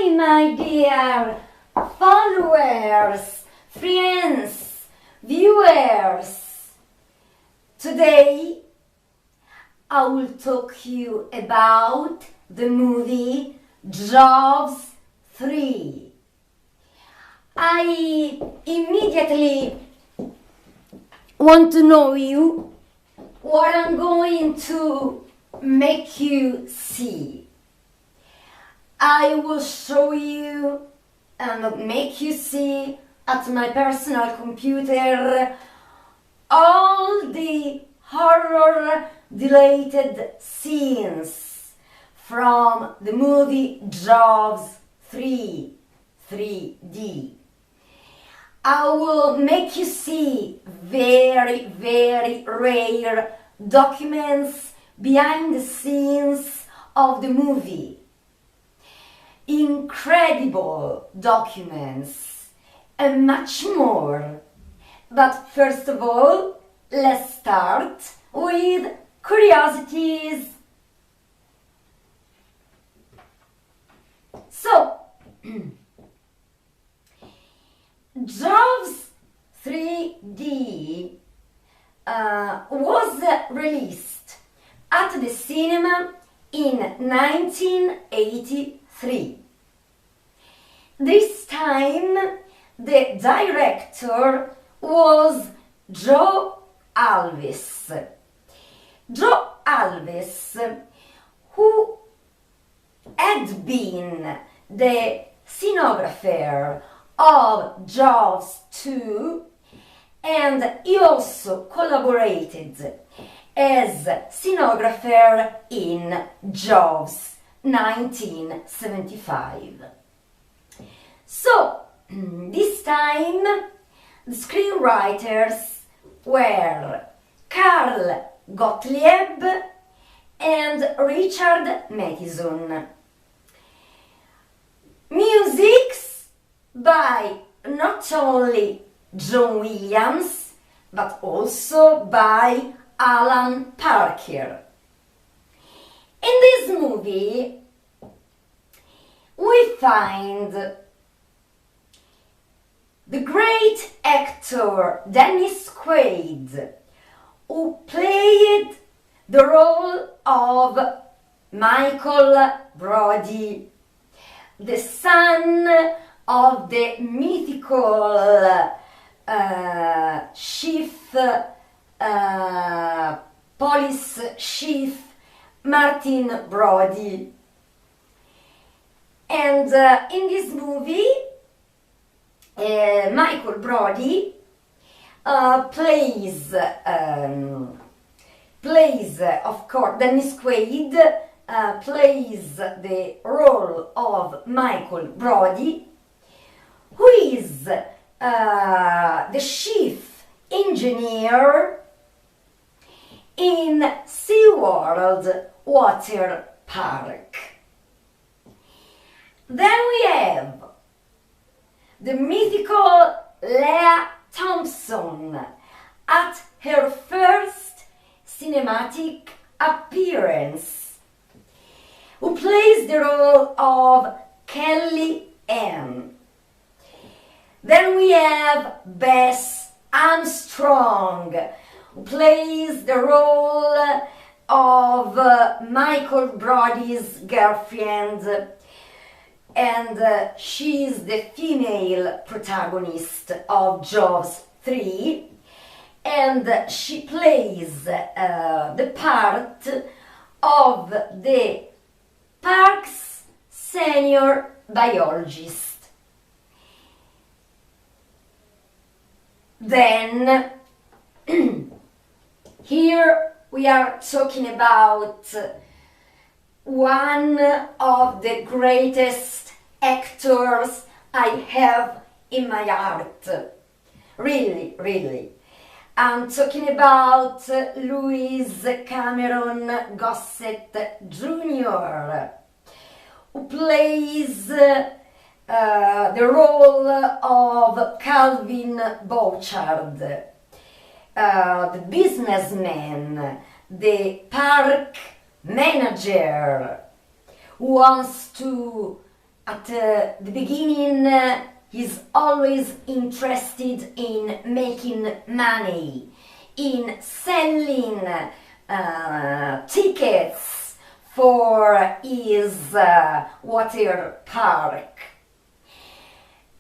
Hi, my dear followers, friends, viewers. Today I will talk you about the movie Jaws 3. I immediately want to know you what I'm going to make you see. I will show you and make you see at my personal computer all the horror related scenes from the movie Jaws 3 3D. I will make you see very, very rare documents behind the scenes of the movie. Incredible documents and much more. But first of all, let's start with Curiosities. So, Jaws 3D was released at the cinema in 1983. This time the director was Joe Alves. Joe Alves, who had been the scenographer of Jaws 2, and he also collaborated as scenographer in Jaws 1975. So, this time the screenwriters were Carl Gottlieb and Richard Matheson. Musics by not only John Williams, but also by Alan Parker. In this movie, we find the great actor Dennis Quaid, who played the role of Michael Brody, the son of the mythical police chief Martin Brody. And in this movie, Michael Brody plays, of course, Dennis Quaid plays the role of Michael Brody, who is the chief engineer in SeaWorld Water Park. Then we have the mythical Lea Thompson at her first cinematic appearance, who plays the role of Kelly Ann. Then we have Bess Armstrong, who plays the role of Michael Brody's girlfriend, and she's the female protagonist of Jaws 3, and she plays the part of the park's senior biologist. Then, here we are talking about one of the greatest actors I have in my heart. Really, really. I'm talking about Lewis Cameron Gossett Jr., who plays the role of Calvin Bouchard, the businessman, the park manager who wants to at the beginning, he's always interested in making money, in selling tickets for his water park.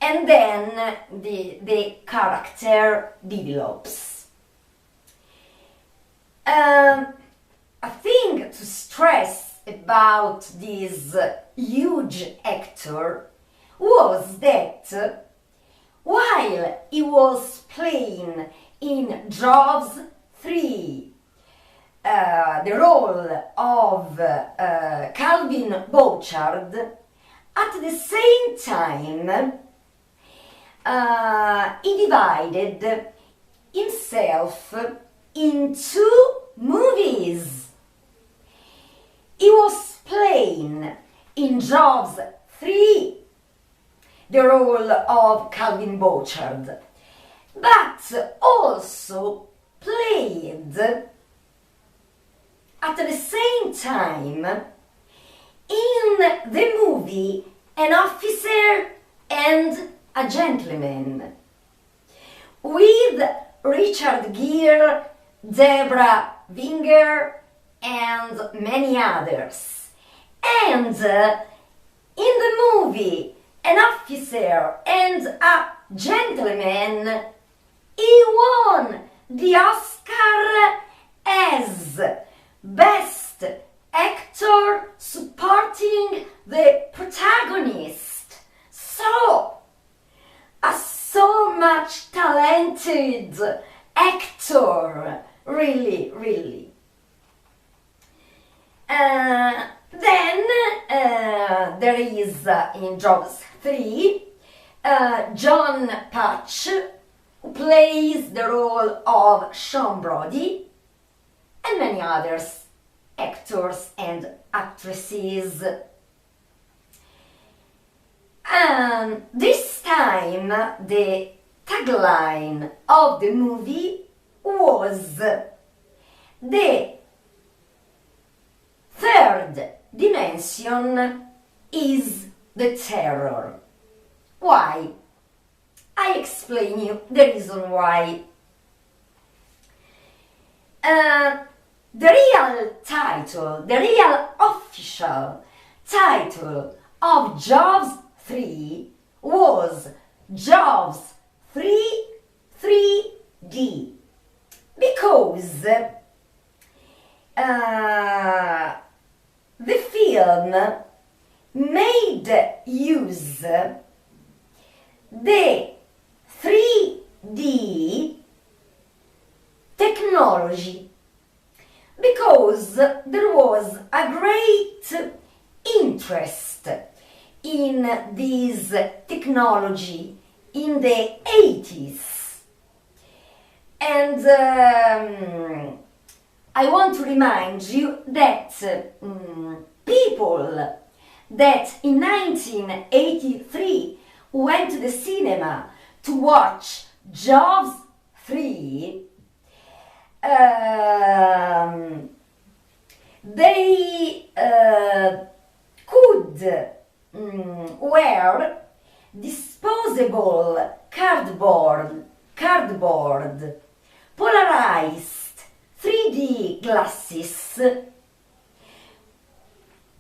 And then the character develops. A thing to stress about this huge actor was that while he was playing in Jaws 3 the role of Calvin Bouchard, at the same time he divided himself in two movies. He was playing in Jaws 3 the role of Calvin Bouchard, but also played at the same time in the movie An Officer and a Gentleman, with Richard Gere, Deborah Winger, and many others. And in the movie An Officer and a Gentleman, he won the Oscar as Best Actor supporting the protagonist. So, a so much talented actor, really. Then there is in Jaws 3 John Patch, who plays the role of Sean Brody, and many others, actors and actresses. This time the tagline of the movie was "The third dimension is the terror." Why? I explain you the reason why. The real title, the real official title of Jaws 3 was Jaws 3 3D, because the film made use the 3D technology, because there was a great interest in this technology in the 80s. And I want to remind you that people that in 1983 went to the cinema to watch Jaws 3, they could wear disposable cardboard polarized 3D glasses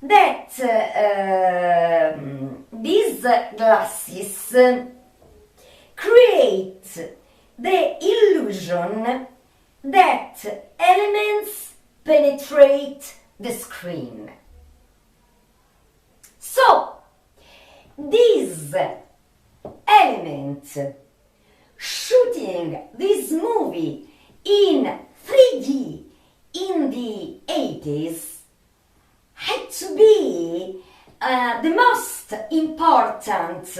that these glasses create the illusion that elements penetrate the screen. So, this element shooting this movie in 3D in the 80s had to be the most important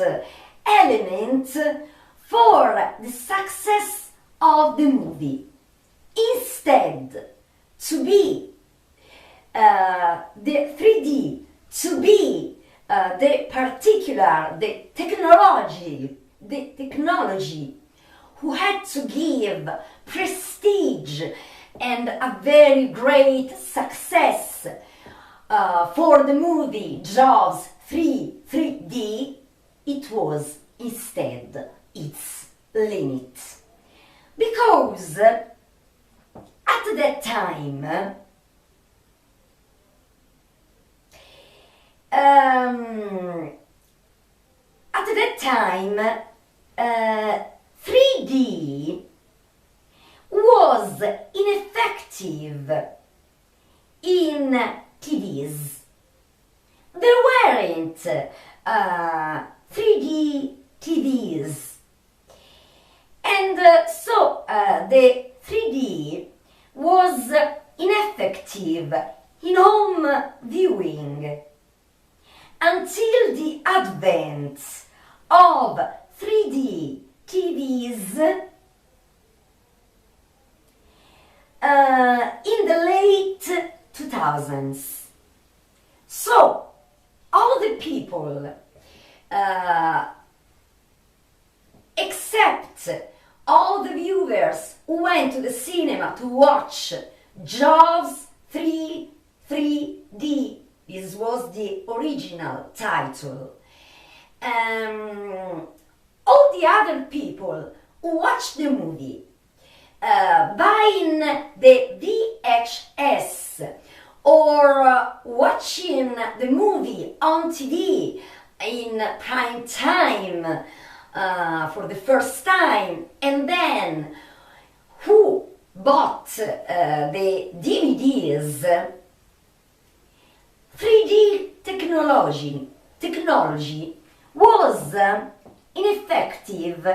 element for the success of the movie. Instead, to be the 3D, to be the technology who had to give prestige and a very great success for the movie Jaws 3 3D, it was instead its limit. Because at that time, at that time, 3D was ineffective in TVs. There weren't 3D TVs. And so the 3D was ineffective in home viewing until the advent of 3D TVs in the late 2000s. So, all the people, except all the viewers who went to the cinema to watch Jaws 3D, this was the original title. All the other people who watched the movie buying the VHS or watching the movie on TV in prime time for the first time, and then who bought the DVDs, 3D technology was ineffective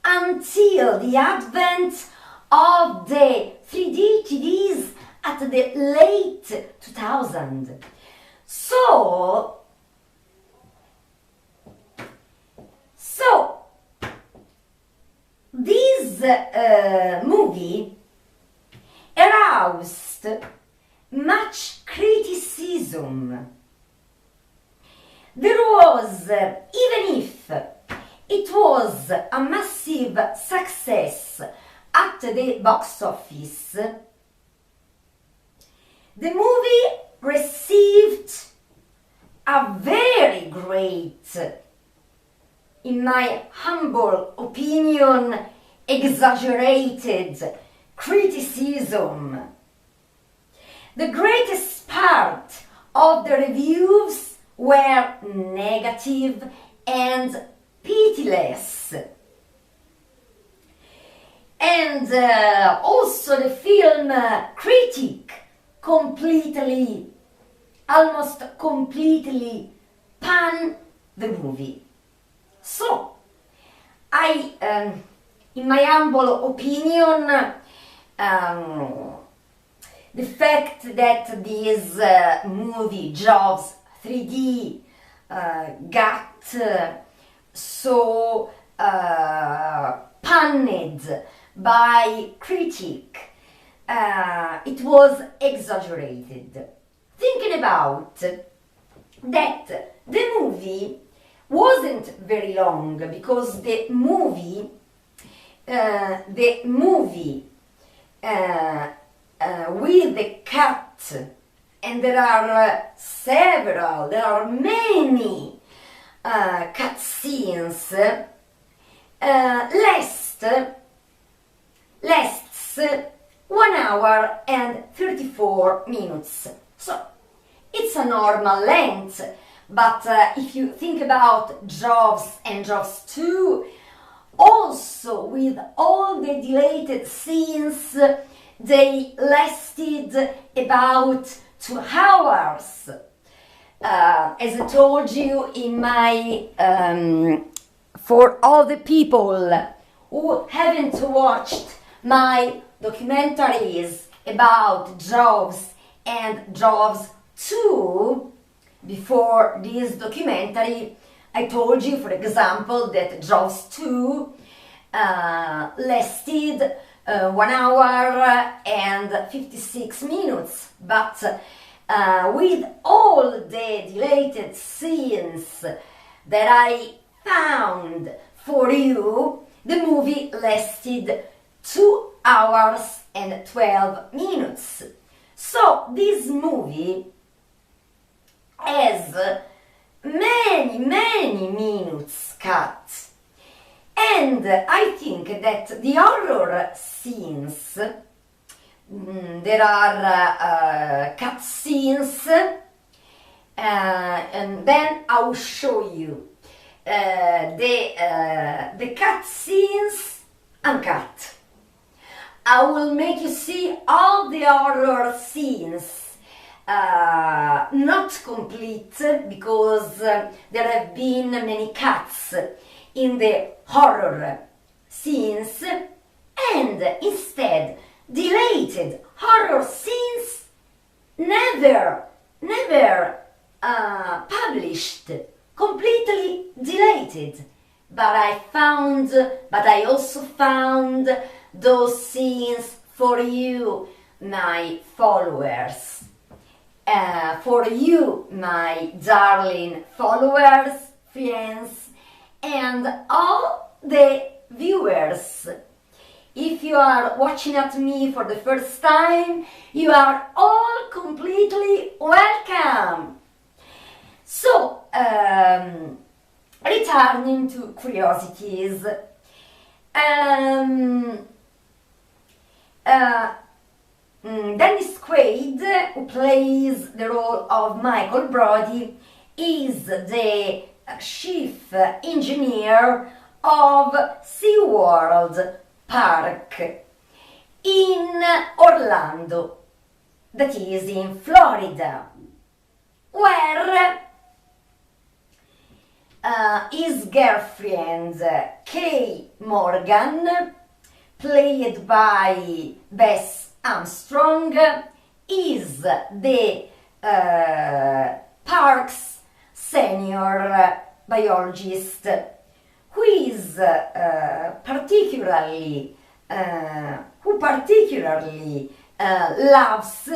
until the advent of the 3D TVs at the late 2000s. So this movie aroused much criticism. There was, even if it was a massive success at the box office, the movie received a very great, in my humble opinion, exaggerated criticism. The greatest part of the reviews were negative and pitiless. And also the film critic almost completely panned the movie. So, in my humble opinion, the fact that this movie, Jaws 3D, got so panned by critic, it was exaggerated. Thinking about that, the movie wasn't very long, because the movie with the cut, and there are many cut scenes, lasts 1 hour and 34 minutes. So it's a normal length, but if you think about Jaws and Jaws 2, also with all the deleted scenes, they lasted about 2 hours. As I told you in my, for all the people who haven't watched my documentaries about Jaws and Jaws 2, before this documentary, I told you, for example, that Jaws 2 lasted 1 hour and 56 minutes, but with all the deleted scenes that I found for you, the movie lasted 2 hours and 12 minutes. So this movie has many many minutes cut. And I think that the horror scenes, there are cut scenes, and then I will show you the cut scenes uncut. I will make you see all the horror scenes, not complete, because there have been many cuts in the horror scenes, and instead deleted horror scenes never published, completely deleted. But I also found those scenes for you, my followers, for you, my darling followers, friends, and all the viewers. If you are watching at me for the first time, you are all completely welcome. So, returning to Curiosities, Dennis Quaid, who plays the role of Michael Brody, is the chief engineer of SeaWorld Park in Orlando, that is in Florida, where his girlfriend Kay Morgan, played by Bess Armstrong, is the park's senior biologist, who particularly loves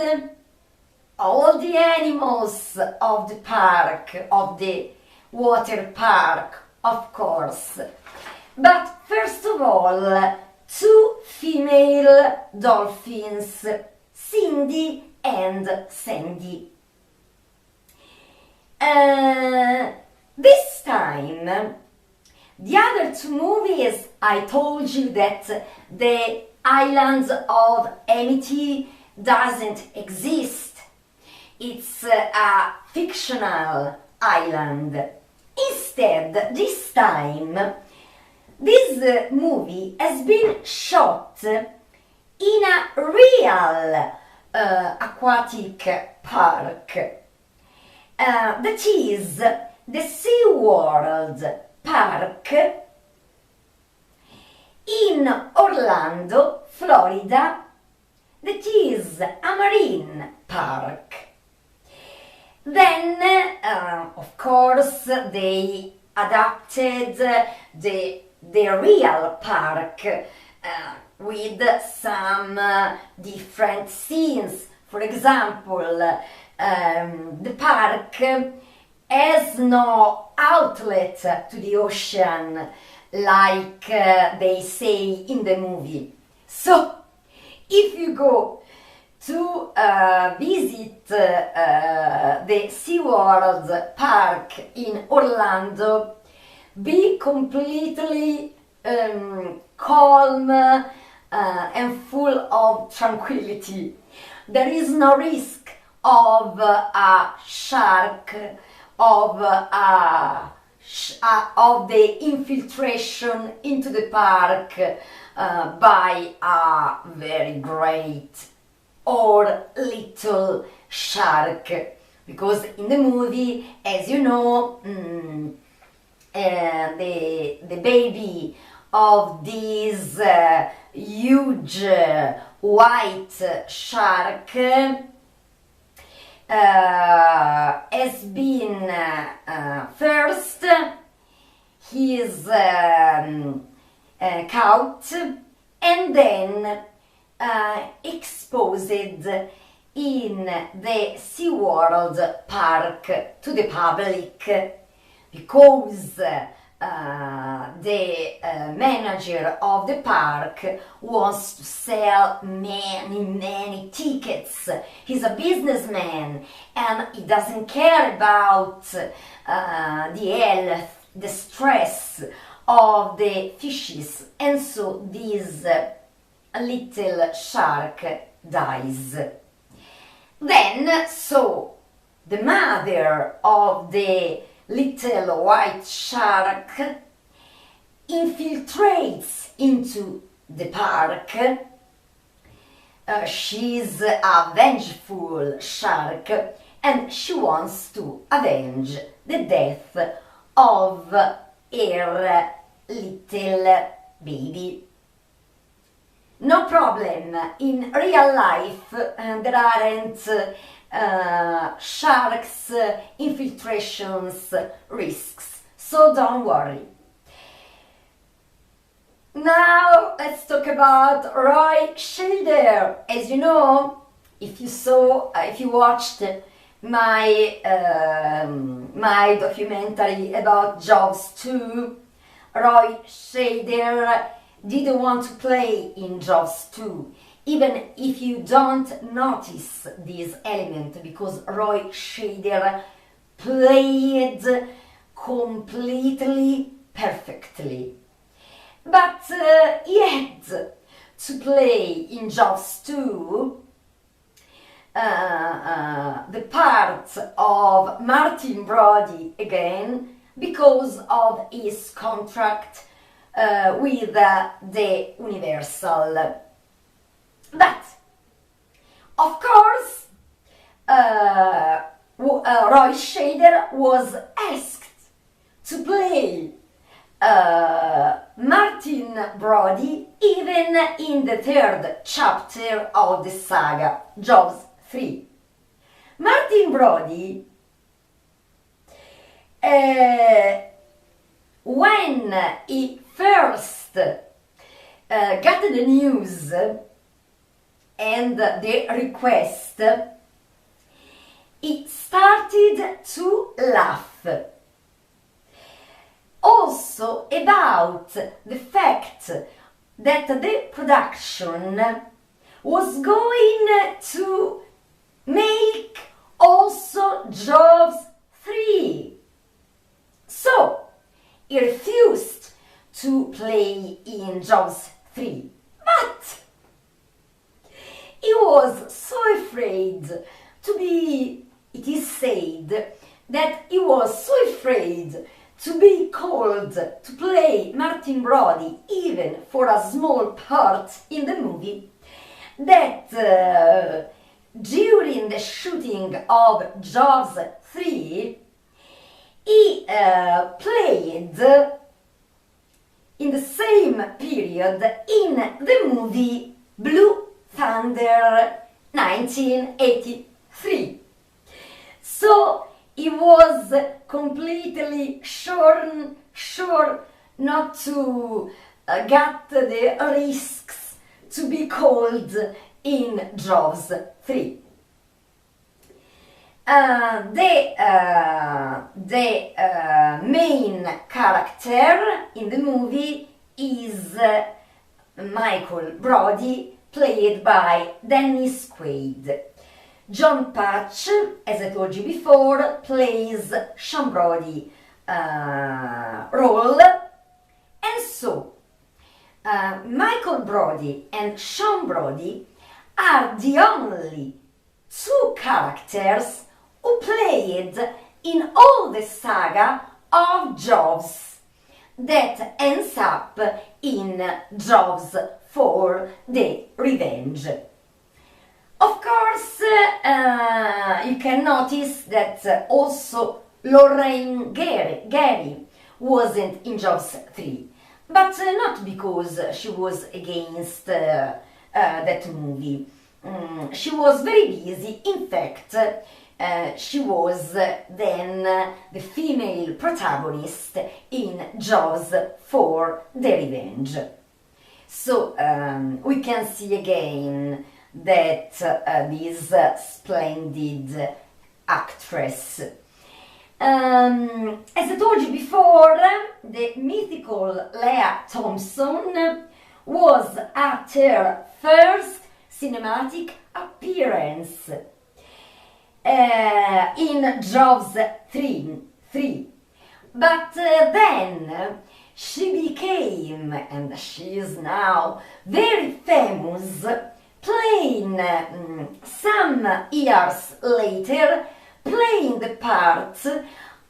all the animals of the park, of the water park, of course. But first of all, two female dolphins, Cindy and Sandy. This time, the other two movies, I told you that the island of Amity doesn't exist. It's a fictional island. Instead, this time, this movie has been shot in a real aquatic park. That is the SeaWorld Park in Orlando, Florida, that is a marine park. Then, of course, they adapted the real park with some different scenes. For example, the park has no outlet to the ocean, like they say in the movie. So, if you go to visit the SeaWorld Park in Orlando, be completely calm and full of tranquility. There is no risk of a shark, of the infiltration into the park by a very great or little shark, because in the movie, as you know, the baby of this huge white shark has been first he is caught and then exposed in the SeaWorld Park to the public, because the manager of the park wants to sell many tickets. He's a businessman and he doesn't care about the health, the stress of the fishes, and so this little shark dies. Then, so the mother of the little white shark infiltrates into the park. She's a vengeful shark and she wants to avenge the death of her little baby. No problem, in real life there aren't sharks infiltrations risks, so don't worry. Now let's talk about Roy Scheider. As you know, if you watched my my documentary about Jaws 2, Roy Scheider didn't want to play in Jaws 2, even if you don't notice this element, because Roy Scheider played completely perfectly. But he had to play in Jaws 2 the part of Martin Brody again because of his contract with the Universal. But, of course, Roy Scheider was asked to play Martin Brody even in the third chapter of the saga, Jaws 3. Martin Brody, when he first got the news and the request, he started to laugh. Also about the fact that the production was going to make also Jaws 3. So he refused to play in Jaws 3. But he was so afraid to be, it is said, that he was so afraid to be called to play Martin Brody even for a small part in the movie, that during the shooting of Jaws 3 he played in the same period in the movie Blue Thunder 1983. So he was completely sure not to get the risks to be called in Jaws 3. The main character in the movie is Michael Brody, played by Dennis Quaid. John Patch, as I told you before, plays Sean Brody role, and so Michael Brody and Sean Brody are the only two characters who played in all the saga of Jaws that ends up in Jaws for the Revenge. Of course, you can notice that also Lorraine Gary wasn't in Jaws 3, but not because she was against that movie. She was very busy. In fact, she was then the female protagonist in Jaws for the Revenge. So we can see again that this splendid actress. As I told you before, the mythical Lea Thompson was at her first cinematic appearance in Jaws 3. But then she became, and she is now, very famous, playing some years later, playing the part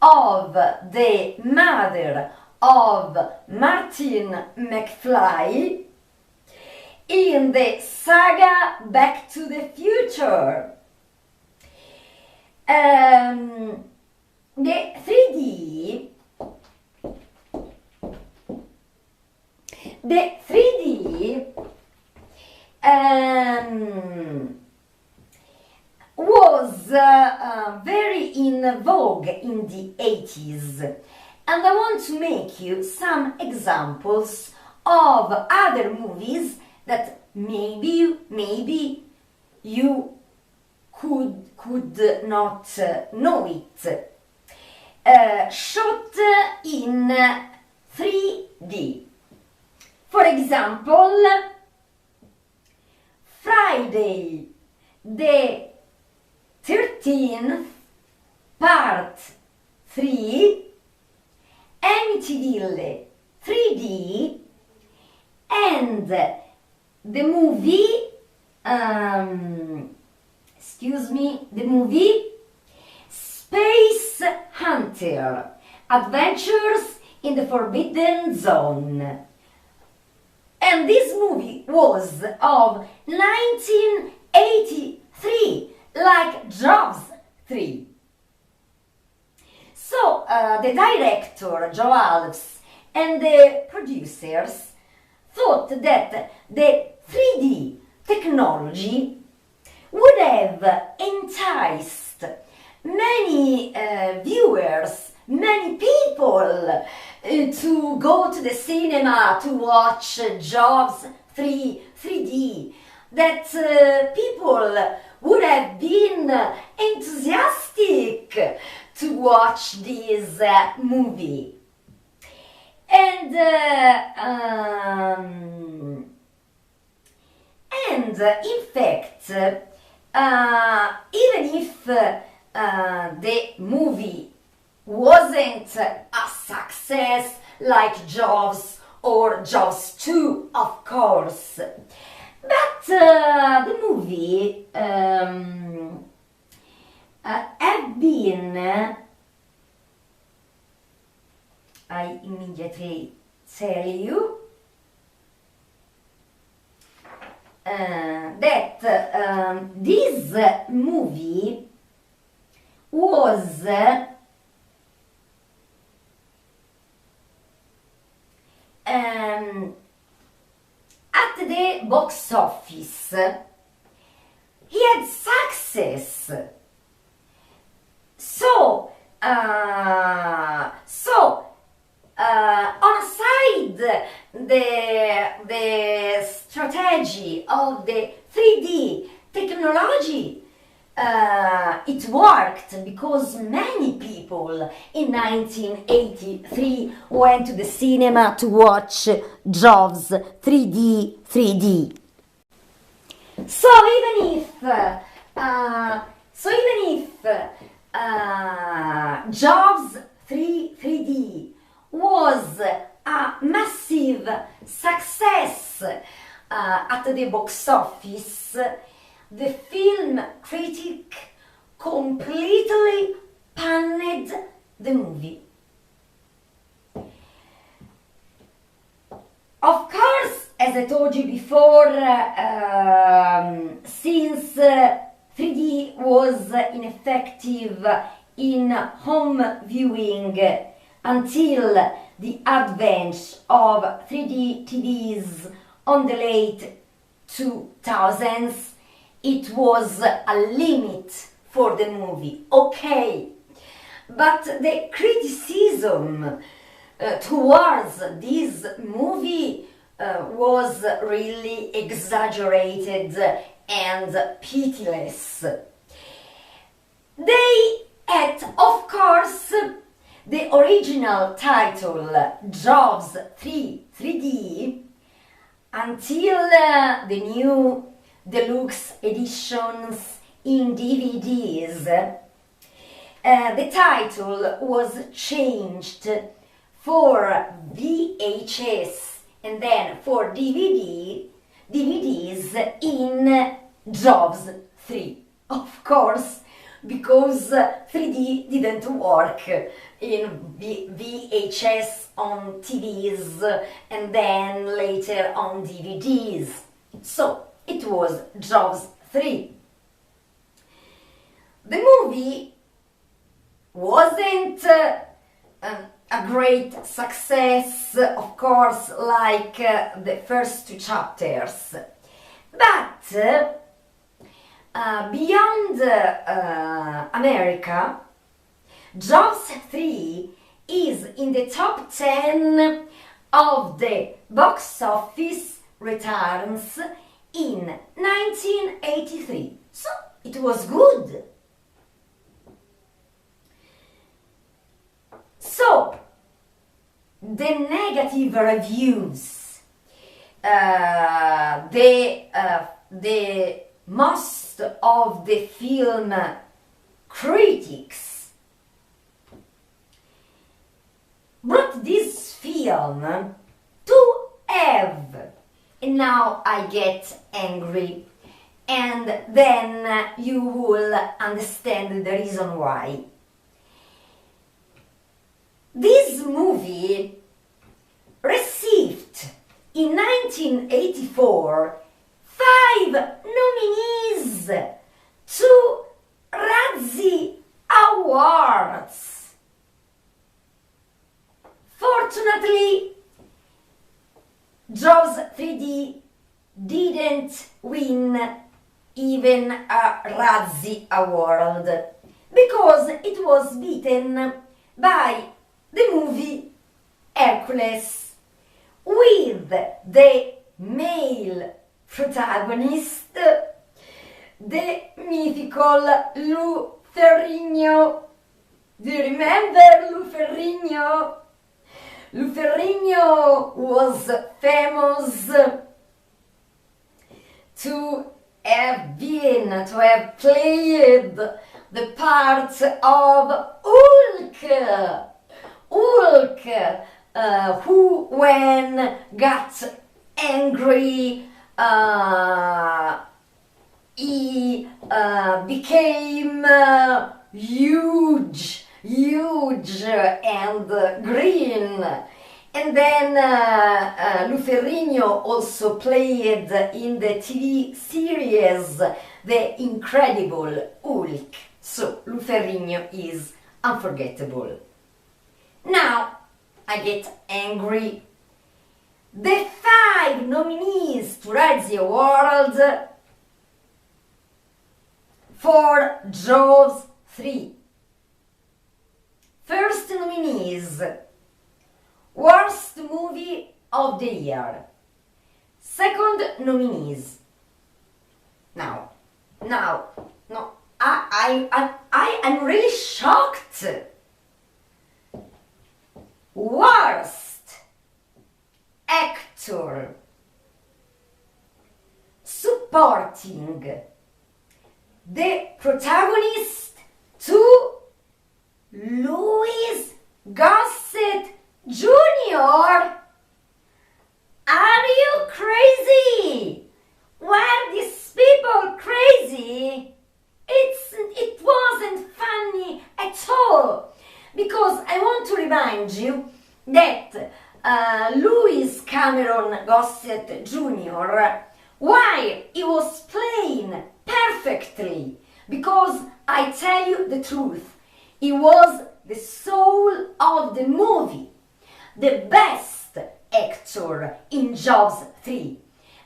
of the mother of Martin McFly in the saga Back to the Future. The 3D was very in vogue in the 80s, and I want to make you some examples of other movies that maybe you could not know it. Shot in 3D. For example, Friday the 13th, Part 3, Amityville 3D, and the movie, the movie Space Hunter, Adventures in the Forbidden Zone. And this movie was of 1983, like Jaws 3. So the director, Joe Alves, and the producers thought that the 3D technology would have enticed many viewers, many people to go to the cinema to watch Jaws 3D, that people would have been enthusiastic to watch this movie. And in fact, even if the movie wasn't a success like Jaws or Jaws 2, of course, but the movie have been, I immediately tell you, that this movie was at the box office. He had success. So on a side, the strategy of the 3D technology, it worked because many people in 1983 went to the cinema to watch Jaws 3D. So even if Jaws 3D was a massive success at the box office, the film critic completely panned the movie. Of course, as I told you before, since 3D was ineffective in home viewing until the advent of 3D TVs on the late 2000s, it was a limit for the movie, okay. But the criticism towards this movie was really exaggerated and pitiless. They And of course, the original title, Jaws 3D, until the new deluxe editions in DVDs, the title was changed for VHS and then for DVDs in Jaws 3. Of course, because 3D didn't work in VHS on TVs and then later on DVDs. So it was Jaws 3. The movie wasn't a great success, of course, like the first two chapters, but beyond America, Jaws 3 is in the top 10 of the box office returns in 1983. So it was good. So the negative reviews, the most of the film critics brought this film to have, and now I get angry, and then you will understand the reason why. This movie received in 1984 5 nominees to Razzie Awards. Fortunately, Jaws 3D didn't win even a Razzie Award because it was beaten by the movie Hercules, with the male protagonist, the mythical Lou Ferrigno. Do you remember Lou Ferrigno? Lou Ferrigno was famous to have played the part of Hulk. Who, when got angry, he became huge and green. And then Lou Ferrigno also played in the TV series The Incredible Hulk. So Lou Ferrigno is unforgettable. Now I get angry. The 5 nominees to Razzie Award for Jaws 3. First nominees: Worst Movie of the Year. Second nominees. No, I am really shocked. Worst Actor. Supporting. The protagonist to Louis Gossett Jr. Are you crazy? Were these people crazy? It wasn't funny at all. Because I want to remind you that Louis Cameron Gossett Jr., while he was playing perfectly, because I tell you the truth, he was the soul of the movie, the best actor in Jaws 3.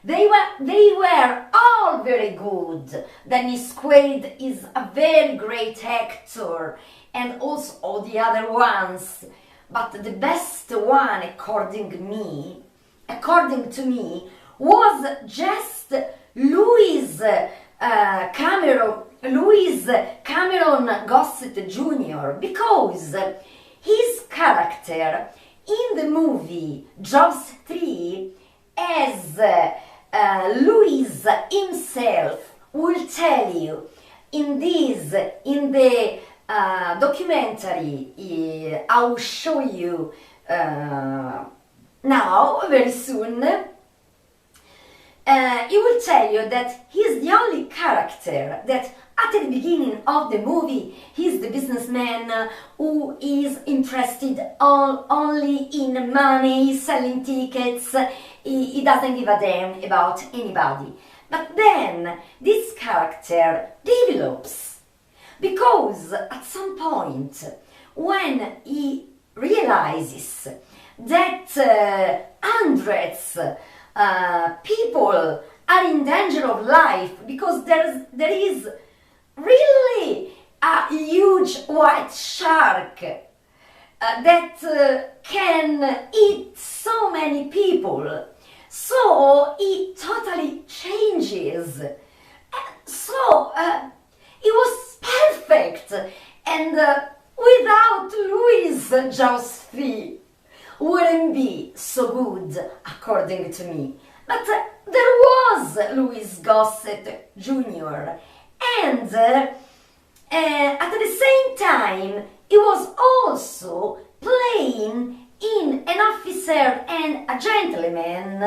They were all very good. Dennis Quaid is a very great actor, and also all the other ones. But the best one, according to me, was just Louis Cameron Louis Cameron Gossett Jr. because his character in the movie Jaws 3, as Louis himself will tell you in the documentary I will show you now, very soon, he will tell you that he's the only character that at the beginning of the movie he's the businessman who is interested only in money, selling tickets. He doesn't give a damn about anybody. But then this character develops because at some point when he realizes that hundreds people are in danger of life because there is really a huge white shark that can eat so many people. So it totally changes. So it was perfect, and without Louis, Jaws 3 wouldn't be so good, according to me. But there was Louis Gossett Jr. and at the same time he was also playing in An Officer and a Gentleman,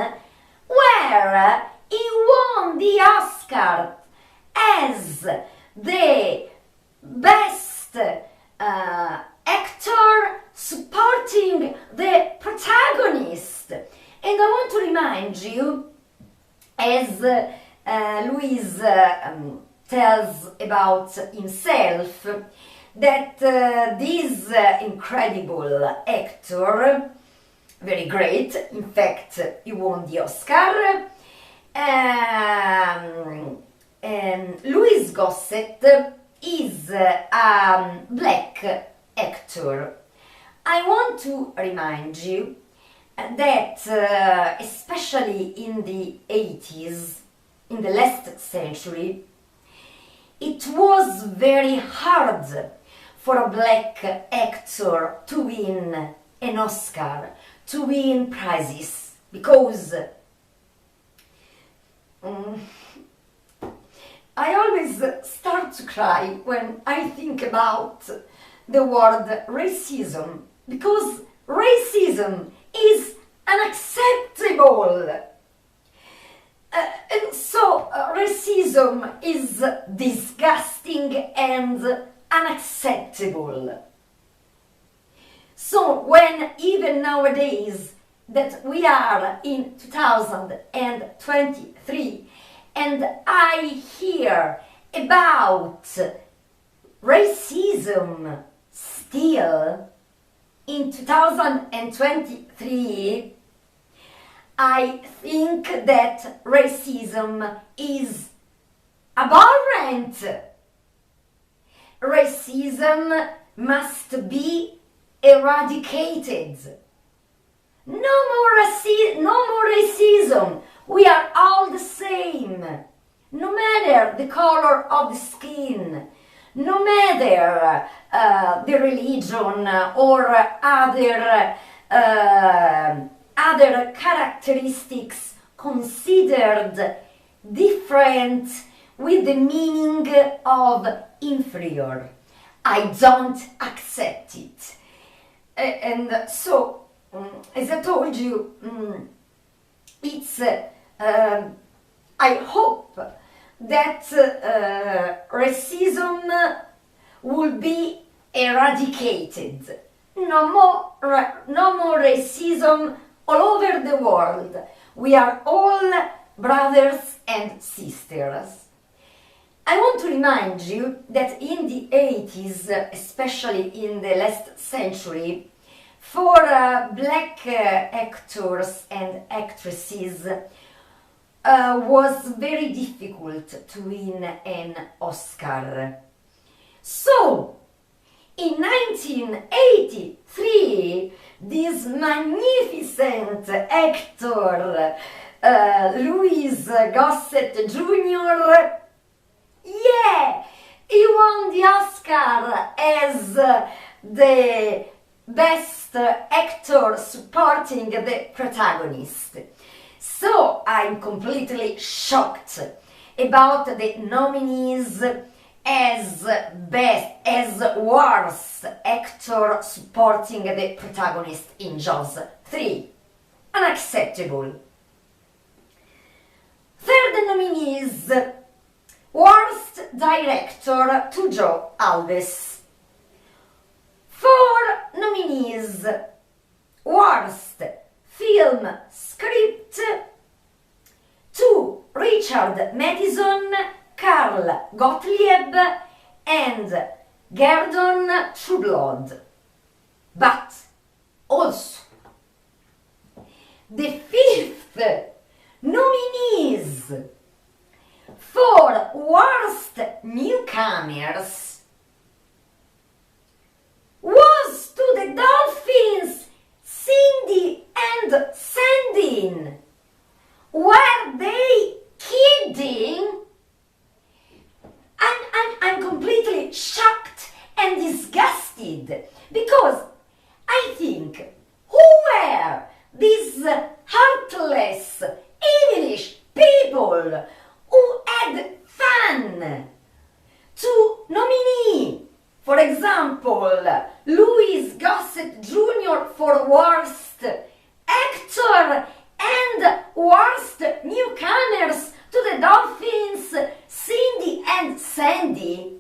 where he won the Oscar as the best actor supporting the protagonist. And I want to remind you, as Louis tells about himself, that this incredible actor, very great, in fact he won the Oscar, Louis Gossett is a black actor. I want to remind you that especially in the 80s, in the last century, it was very hard for a black actor to win an Oscar, to win prizes, because I always start to cry when I think about the word racism, because racism is unacceptable. And so racism is disgusting and unacceptable. So when even nowadays that we are in 2023 and I hear about racism still in 2023, I think that racism is abhorrent. Racism must be eradicated. No more racism. We are all the same. No matter the color of the skin, no matter the religion or other characteristics considered different with the meaning of inferior. I don't accept it. And so, as I told you, it's I hope that racism will be eradicated. No more racism all over the world. We are all brothers and sisters. I want to remind you that in the 80s, especially in the last century, for black actors and actresses, was very difficult to win an Oscar. So, in 1983, this magnificent actor, Louis Gossett Jr., He won the Oscar as the best actor supporting the protagonist. So I'm completely shocked about the nominees as worst actor supporting the protagonist in Jaws 3. Unacceptable. Third nominees: worst director to Joe Alves. 4 nominees: worst film script to Richard Matheson, Carl Gottlieb and Gordon Trueblood. But also the 5th nominees for worst newcomers was to the Dolphins, Cindy and Sandy. Were they kidding? I'm completely shocked and disgusted because I think who were these heartless, evilish people who had fun to nominate, for example, Louis Gossett Jr. for worst actor and worst newcomers to the Dolphins, Cindy and Sandy.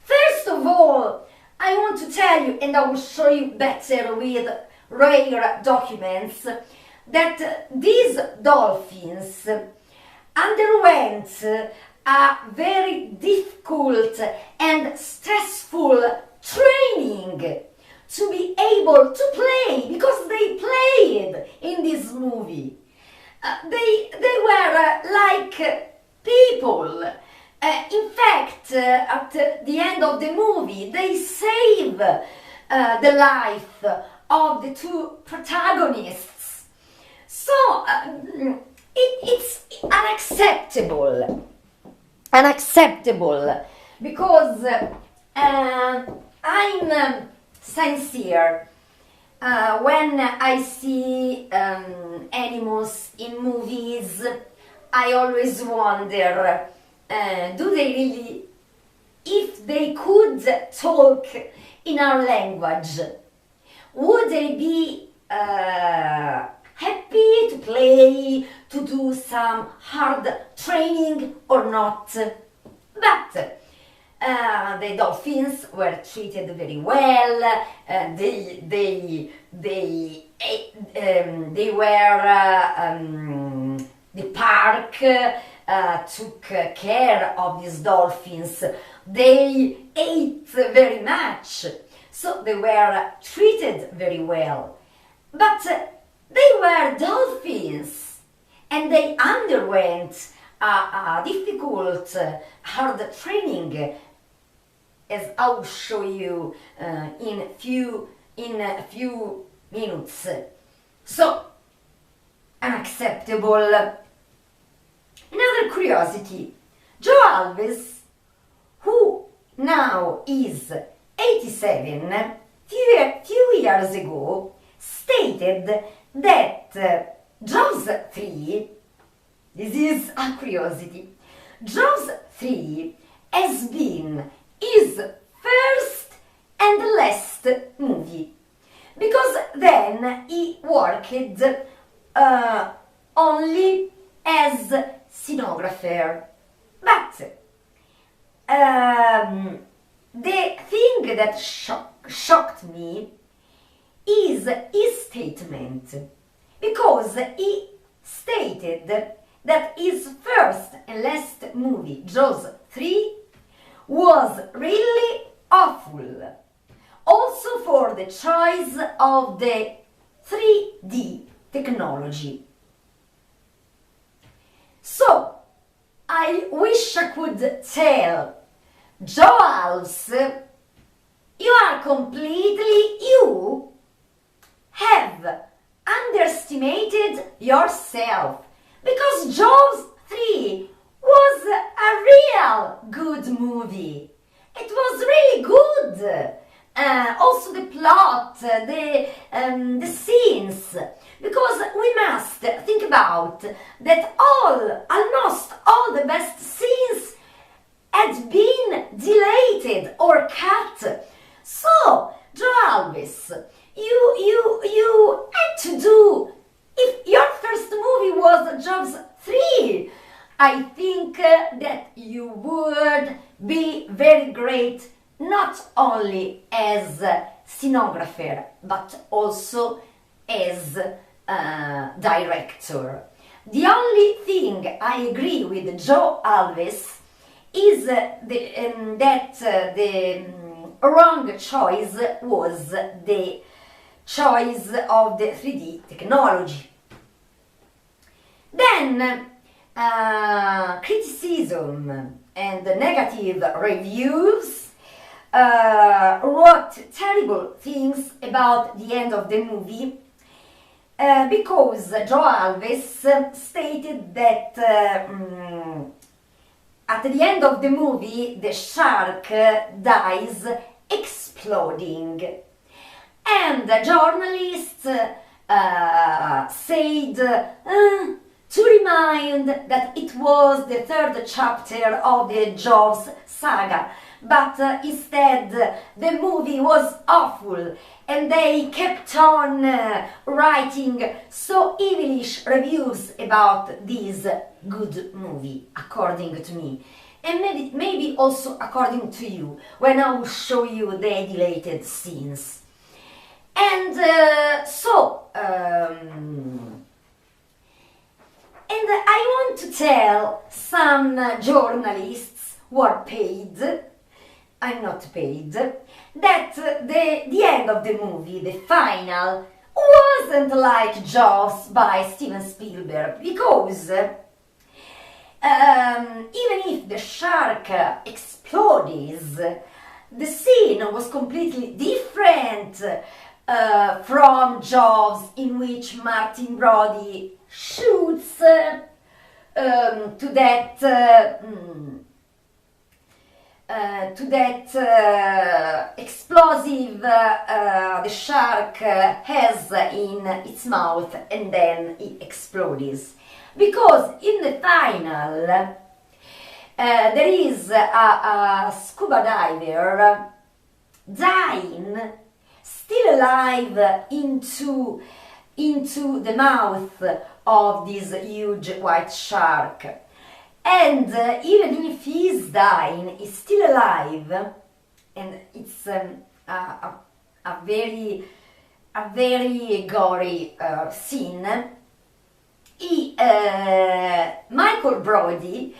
First of all, I want to tell you, and I will show you better with rare documents, that these dolphins underwent a very difficult and stressful training to be able to play, because they played in this movie. They were like people. In fact, at the end of the movie, they save the life of the 2 protagonists. So it's unacceptable because I'm sincere. When I see animals in movies, I always wonder, do they really, if they could talk in our language, would they be happy to play, to do some hard training or not? But the dolphins were treated very well. The park took care of these dolphins. They ate very much, so they were treated very well. But they were dolphins, and they underwent a difficult, hard training, as I'll show you in a few minutes. So unacceptable. Another curiosity: Joe Alves, who now is 87, few years ago stated that Jaws 3, this is a curiosity, Jaws 3 has been his first and last movie, because then he worked only as scenographer. But the thing that shocked me is his statement, because he stated that his first and last movie, Jaws 3, was really awful, also for the choice of the 3D technology. So, I wish I could tell Joe Alves, you have underestimated yourself, because Jaws 3 was a real good movie. it was really good. Also the plot, the scenes, because we must think about that almost all the best scenes had been deleted or cut. So, Joe Alves, you had to do, if your first movie was Jaws 3, I think that you would be very great, not only as a scenographer, but also as a director. The only thing I agree with Joe Alves is that the wrong choice was the choice of the 3D technology. Then criticism and negative reviews wrote terrible things about the end of the movie because Joe Alves stated that at the end of the movie the shark dies exploding, and the journalists said to remind that it was the third chapter of the Jaws saga, but instead the movie was awful, and they kept on writing so evilish reviews about this good movie, according to me, and maybe also according to you, when I will show you the deleted scenes. And and I want to tell some journalists who are paid, I'm not paid, that the end of the movie, the final, wasn't like Jaws by Steven Spielberg, because even if the shark explodes, the scene was completely different from Jaws, in which Martin Brody shoots to that explosive the shark has in its mouth, and then it explodes. Because in the final there is a scuba diver dying, still alive, into the mouth of this huge white shark, and even if he is dying, he's still alive, and it's a very gory scene. Michael Brody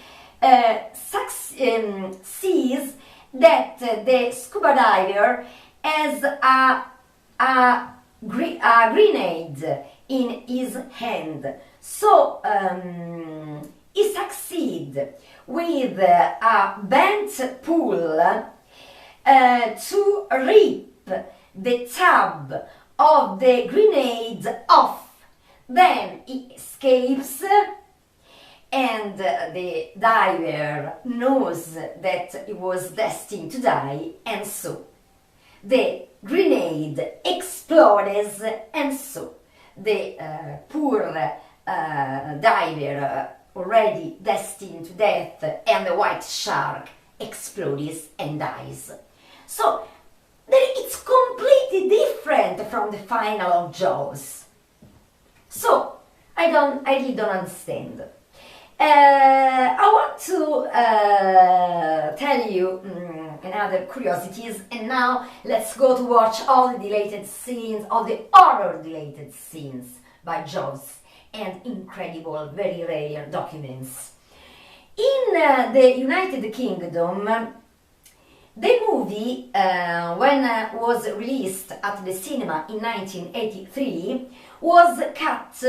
sees that the scuba diver has a grenade in his hand, so he succeeds with a bent pull to rip the tab of the grenade off. Then he escapes, and the diver knows that he was destined to die, and so the grenade explodes, and so the poor diver, already destined to death, and the white shark explodes and dies. So it's completely different from the final of Jaws. So I really don't understand. I want to tell you another curiosities, and now let's go to watch all the deleted scenes, all the horror deleted scenes by Jaws, and incredible, very rare documents. In the United Kingdom, the movie, when was released at the cinema in 1983, was cut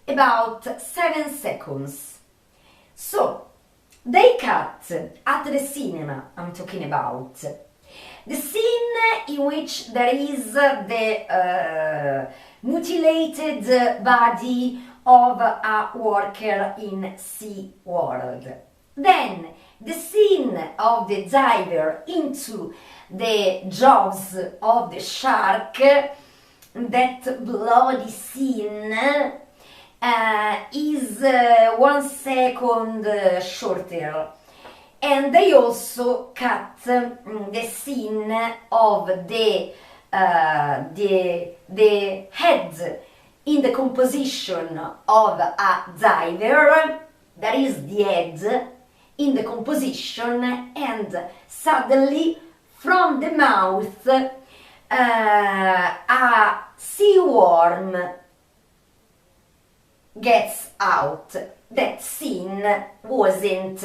about 7 seconds. So, they cut at the cinema, I'm talking about, the scene in which there is the mutilated body of a worker in SeaWorld. Then the scene of the diver into the jaws of the shark, that bloody scene, is 1 second shorter. And they also cut the scene of the head in the composition of a diver, that is the head in the composition, and suddenly from the mouth a sea worm gets out. That scene wasn't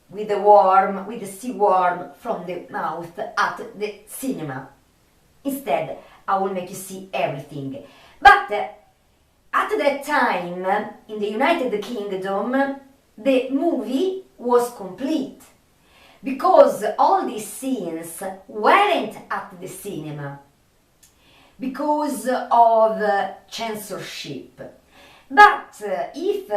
with the sea worm from the mouth at the cinema. Instead, I will make you see everything. But at that time, in the United Kingdom, the movie was complete, because all these scenes weren't at the cinema because of censorship. But if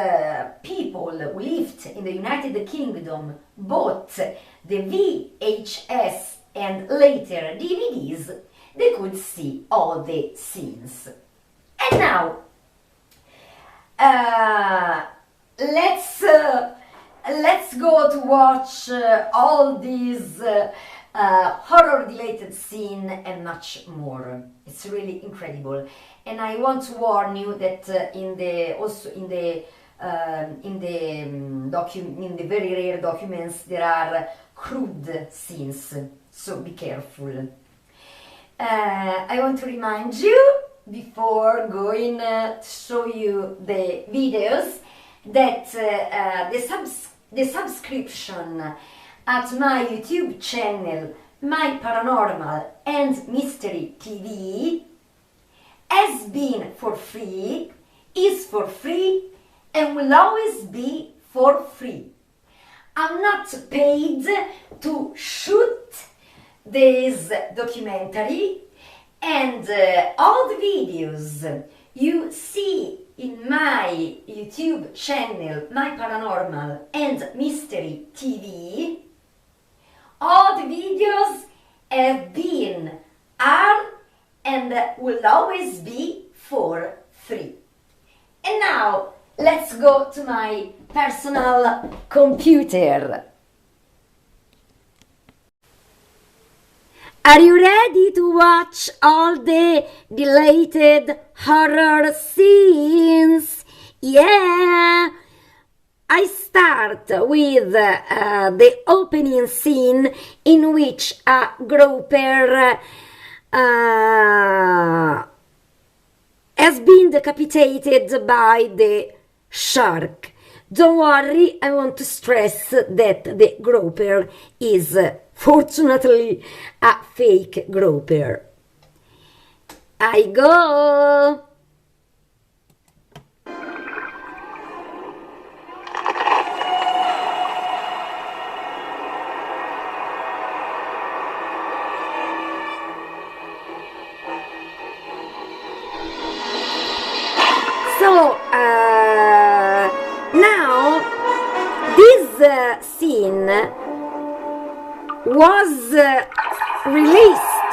people who lived in the United Kingdom bought the VHS and later DVDs, they could see all the scenes. And now, let's go to watch all these horror-related scenes and much more. It's really incredible. And I want to warn you that in the very rare documents there are crude scenes, so be careful. I want to remind you, before going to show you the videos, that the subscription at my YouTube channel, My Paranormal and Mystery TV, has been for free, is for free, and will always be for free. I'm not paid to shoot this documentary, and all the videos you see in my YouTube channel, My Paranormal and Mystery TV, all the videos have been, are, and will always be for free. And now, let's go to my personal computer. Are you ready to watch all the deleted horror scenes? Yeah! I start with the opening scene in which a grouper has been decapitated by the shark. Don't worry, I want to stress that the grouper is fortunately a fake grouper. I go! So, now, this scene was released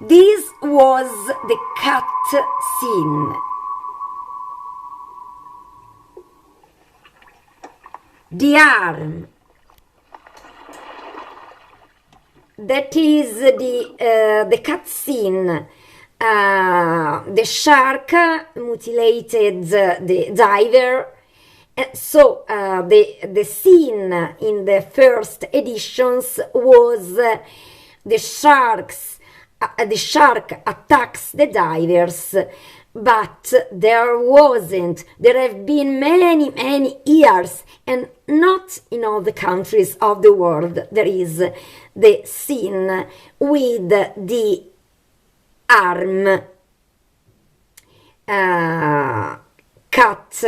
This was the cut scene. The arm. That is the cut scene. The shark mutilated the diver. So the scene in the first editions was the shark attacks the divers, but there have been many years, and not in all the countries of the world there is the scene with the arm cut,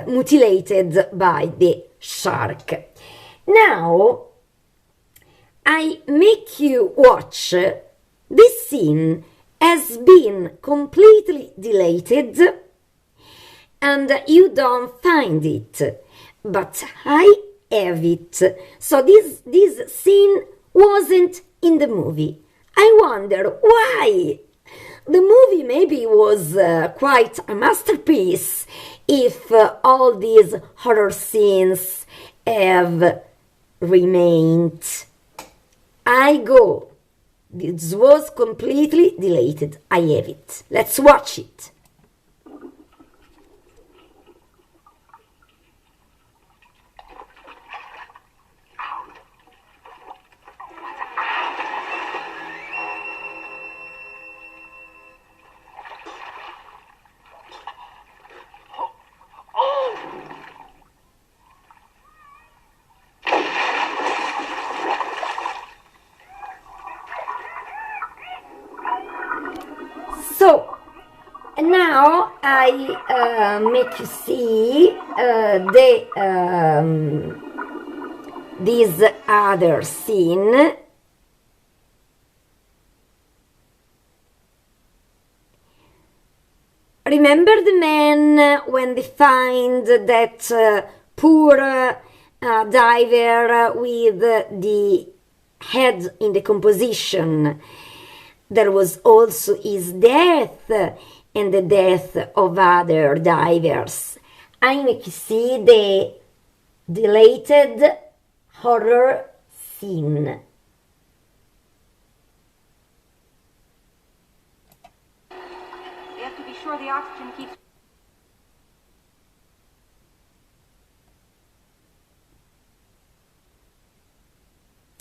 mutilated by the shark. Now I make you watch this scene has been completely deleted and you don't find it, but I have it. So this scene wasn't in the movie. I wonder why. The movie maybe was quite a masterpiece if all these horror scenes have remained. I go. This was completely deleted. I have it. Let's watch it. So now I make you see this other scene. Remember the man when they find that poor diver with the head in decomposition? There was also his death and the death of other divers. I make you see the deleted horror scene. We have to be sure the oxygen keeps...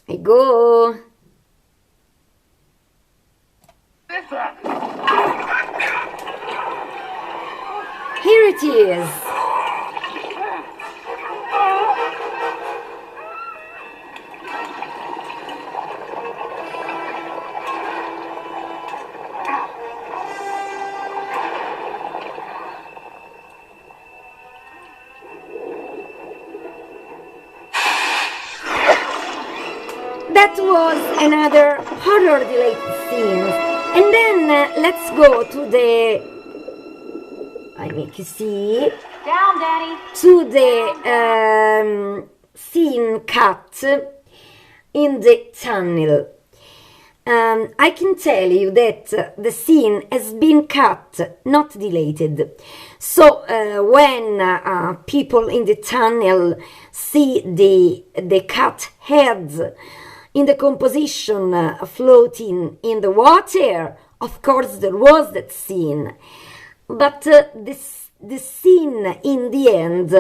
I go. Here it is. That was another horror related scene. And then let's go to the, I make you see, Down, Daddy. to the scene cut in the tunnel. I can tell you that the scene has been cut, not deleted. So when people in the tunnel see the cut heads in the composition floating in the water, of course there was that scene. But the scene in the end,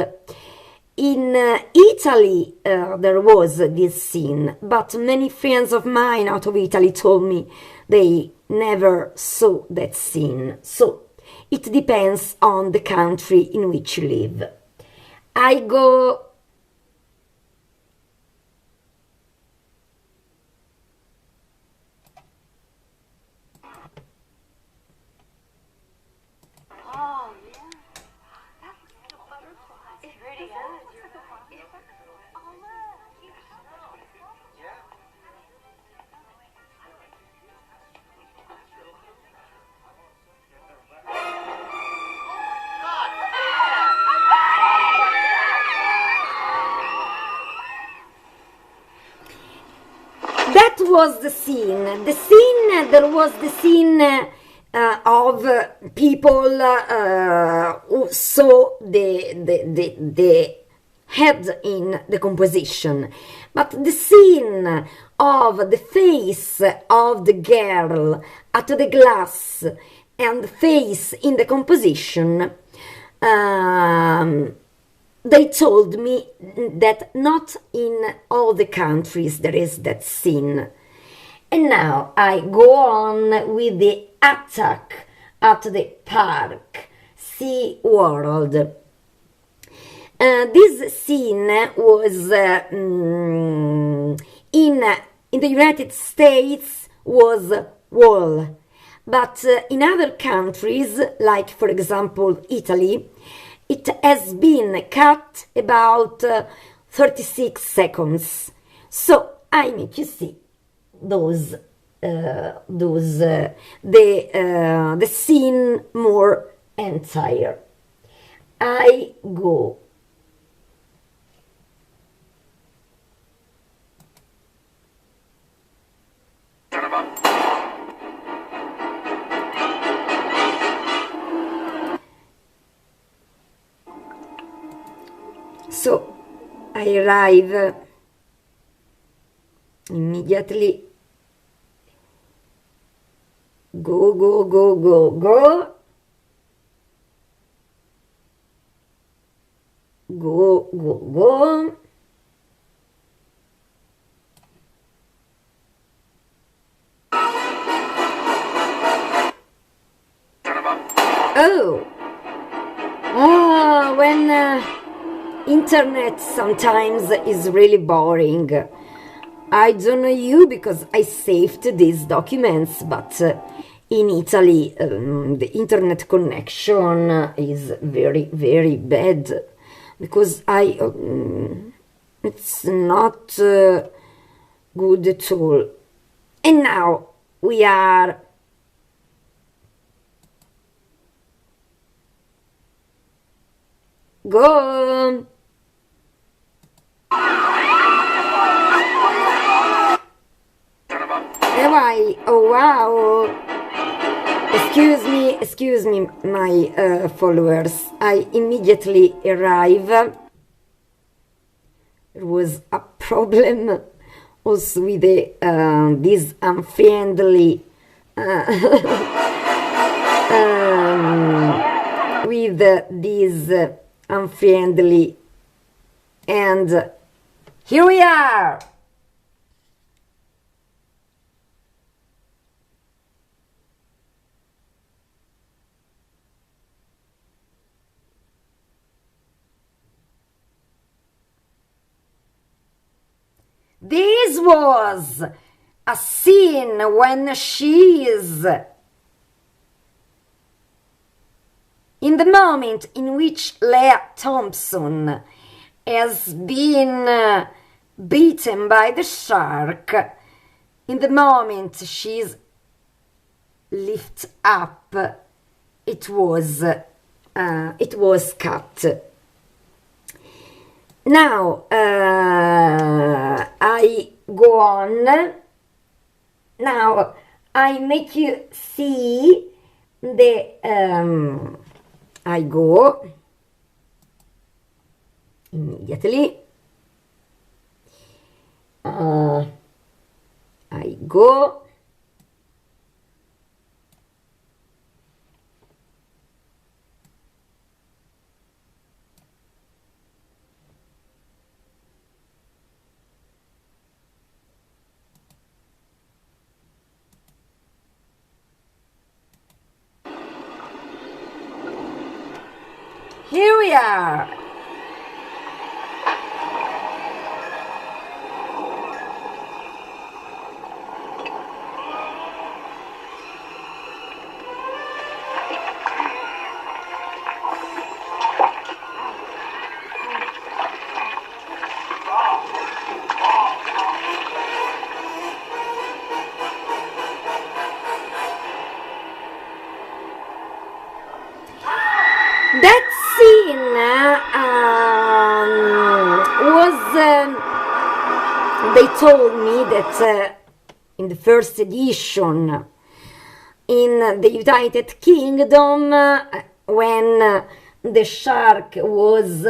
in Italy there was this scene, but many friends of mine out of Italy told me they never saw that scene. So it depends on the country in which you live. I go. That was the scene. There was the scene of people who saw the head in the composition. But the scene of the face of the girl at the glass and the face in the composition, they told me that not in all the countries there is that scene. And now I go on with the attack at the park, Sea World. This scene was in the United States was wall, but in other countries, like for example Italy, it has been cut about 36 seconds. So I make you see those those the scene more entire. I go. So I arrive immediately. Go, go, go, go, go. Go, go, go. Oh, when internet sometimes is really boring. I don't know you because I saved these documents, but in Italy the internet connection is very, very bad because it's not good at all. And now we are go. Oh wow, excuse me my followers, I immediately arrive. There was a problem also with this unfriendly with this unfriendly, and here we are. This was a scene when she is in the moment in which Leah Thompson has been beaten by the shark. In the moment she's lifted up, it was cut. Now I go on. Now I make you see the I go immediately. I go. Here we are. That scene they told me that in the first edition in the United Kingdom, when the shark was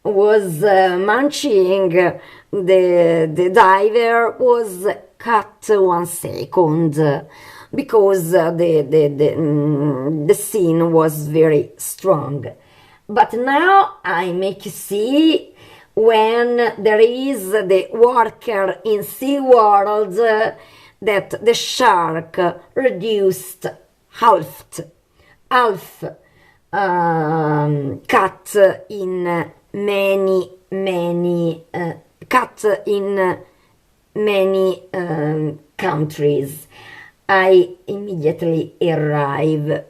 munching the diver, was cut 1 second because the scene was very strong. But now I make you see when there is the worker in SeaWorld that the shark reduced half cut in many countries. I immediately arrive.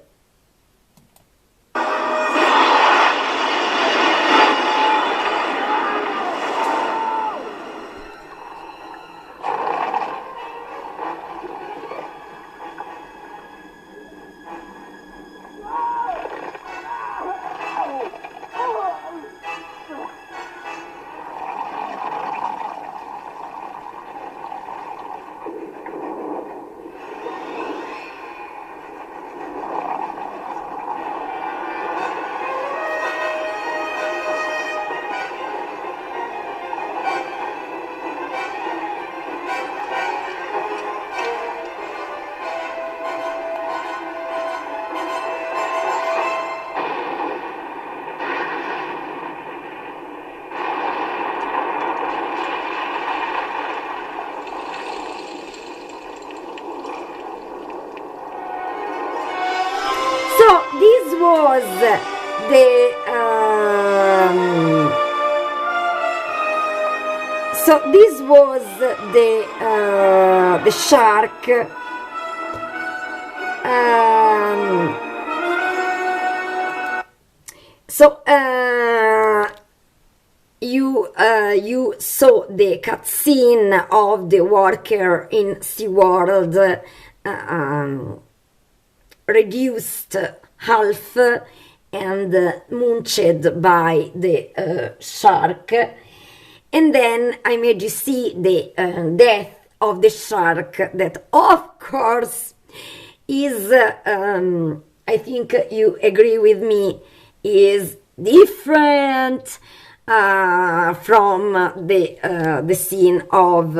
was the shark. You saw the cutscene of the worker in SeaWorld reduced half and munched by the shark, and then I made you see the death of the shark, that of course is I think you agree with me, is different from the scene of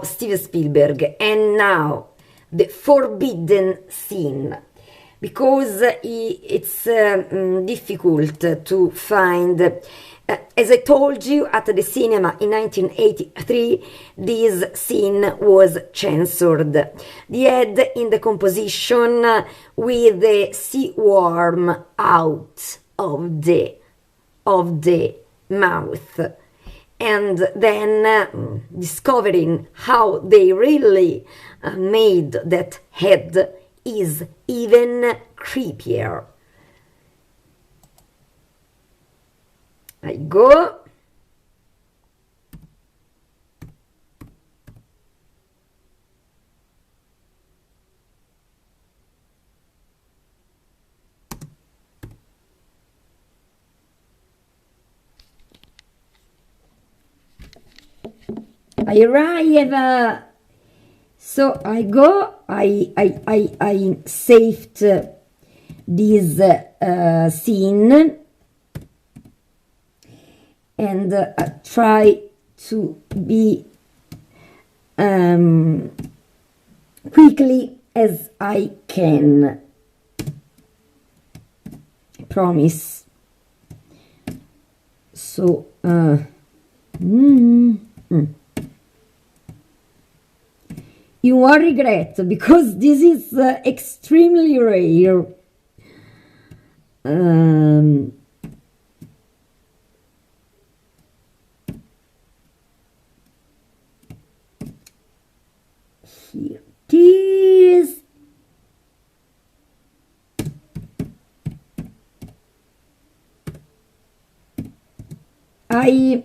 Steven Spielberg. And now the forbidden scene, because it's difficult to find. As I told you, at the cinema in 1983, this scene was censored. The head in the composition with the sea worm out of the mouth, and then discovering how they really made that head is even creepier. I go. I arrive. So I go. I saved this scene. And try to be quickly as I can. I promise. So, you won't regret, because this is extremely rare. Here it is. I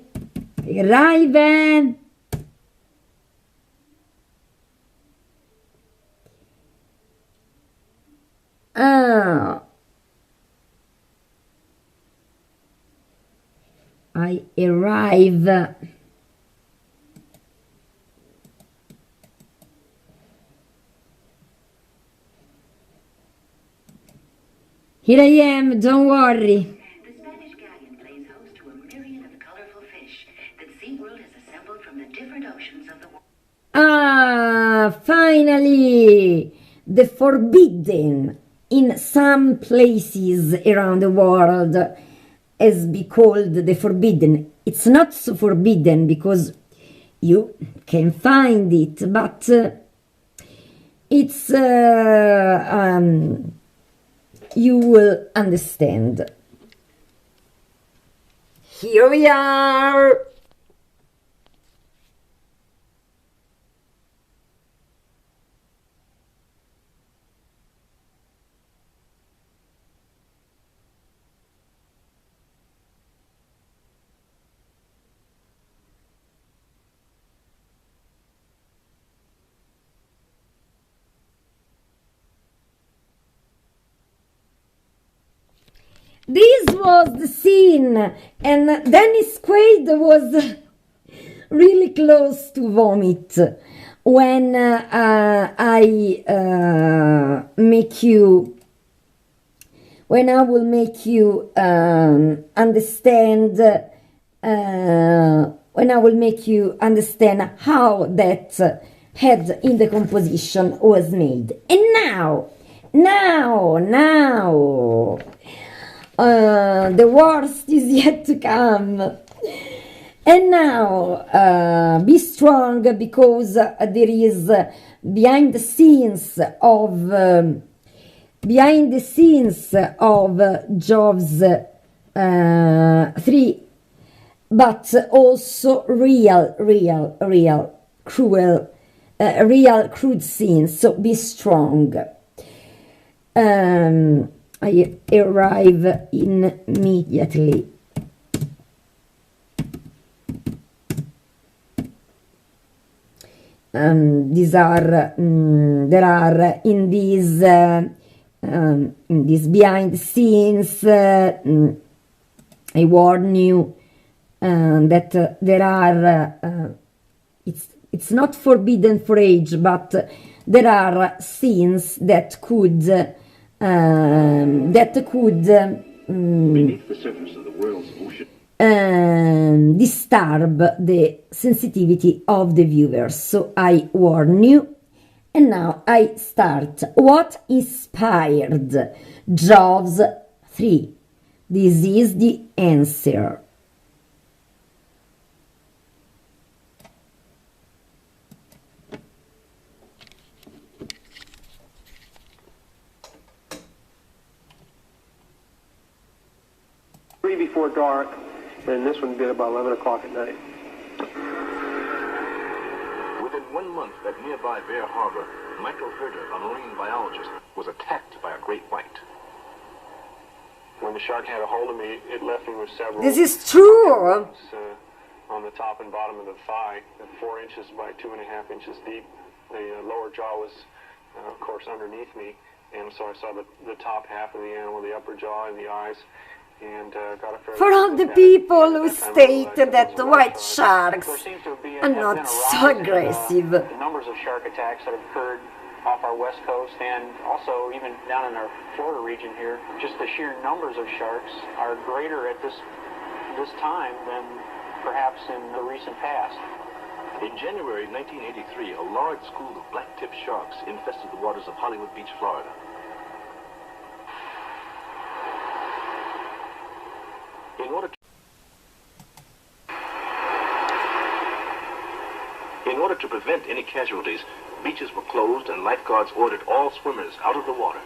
arrive. I arrive. Here I am, don't worry. The Spanish galleon plays host to a myriad of colorful fish that SeaWorld has assembled from the different oceans of the world. Ah, finally! The forbidden in some places around the world has been called the forbidden. It's not so forbidden because you can find it, but it's you will understand. Here we are. This was the scene, and Dennis Quaid was really close to vomit when I will make you understand how that head in the composition was made. And now, the worst is yet to come. And now, be strong, because there is behind the scenes of behind the scenes of Jaws 3, but also real crude scenes. So be strong. I arrive immediately. There are in these behind the scenes, I warn you that there are it's not forbidden for age, but there are scenes that could beneath the surface of the world's ocean. Disturb the sensitivity of the viewers. So I warn you. And now I start. What inspired Jaws 3? This is the answer. Before dark, and this one did about 11 o'clock at night. Within 1 month at nearby Bear Harbor, Michael Herder, a marine biologist, was attacked by a great white. When the shark had a hold of me, it left me with several... This is true! On the top and bottom of the thigh, 4 inches by 2.5 inches deep. The lower jaw was, of course, underneath me, and so I saw the top half of the animal, the upper jaw and the eyes. And, for all the people who state that white sharks are not so aggressive. The numbers of shark attacks that have occurred off our west coast and also even down in our Florida region here, just the sheer numbers of sharks are greater at this time than perhaps in the recent past. In January 1983, a large school of black-tipped sharks infested the waters of Hollywood Beach, Florida. In order to prevent any casualties, beaches were closed and lifeguards ordered all swimmers out of the water.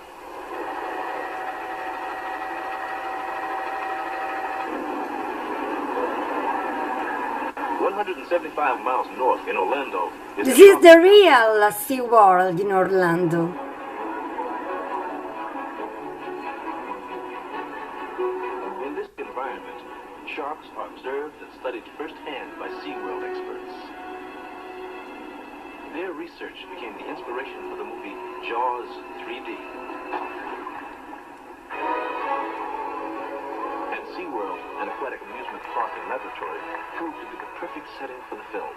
"175 miles north in Orlando is this is the real SeaWorld in Orlando. In this environment, sharks are observed and studied firsthand by SeaWorld experts. Their research became the inspiration for the movie Jaws 3D. And SeaWorld, an aquatic amusement park and laboratory, proved to be the perfect setting for the film.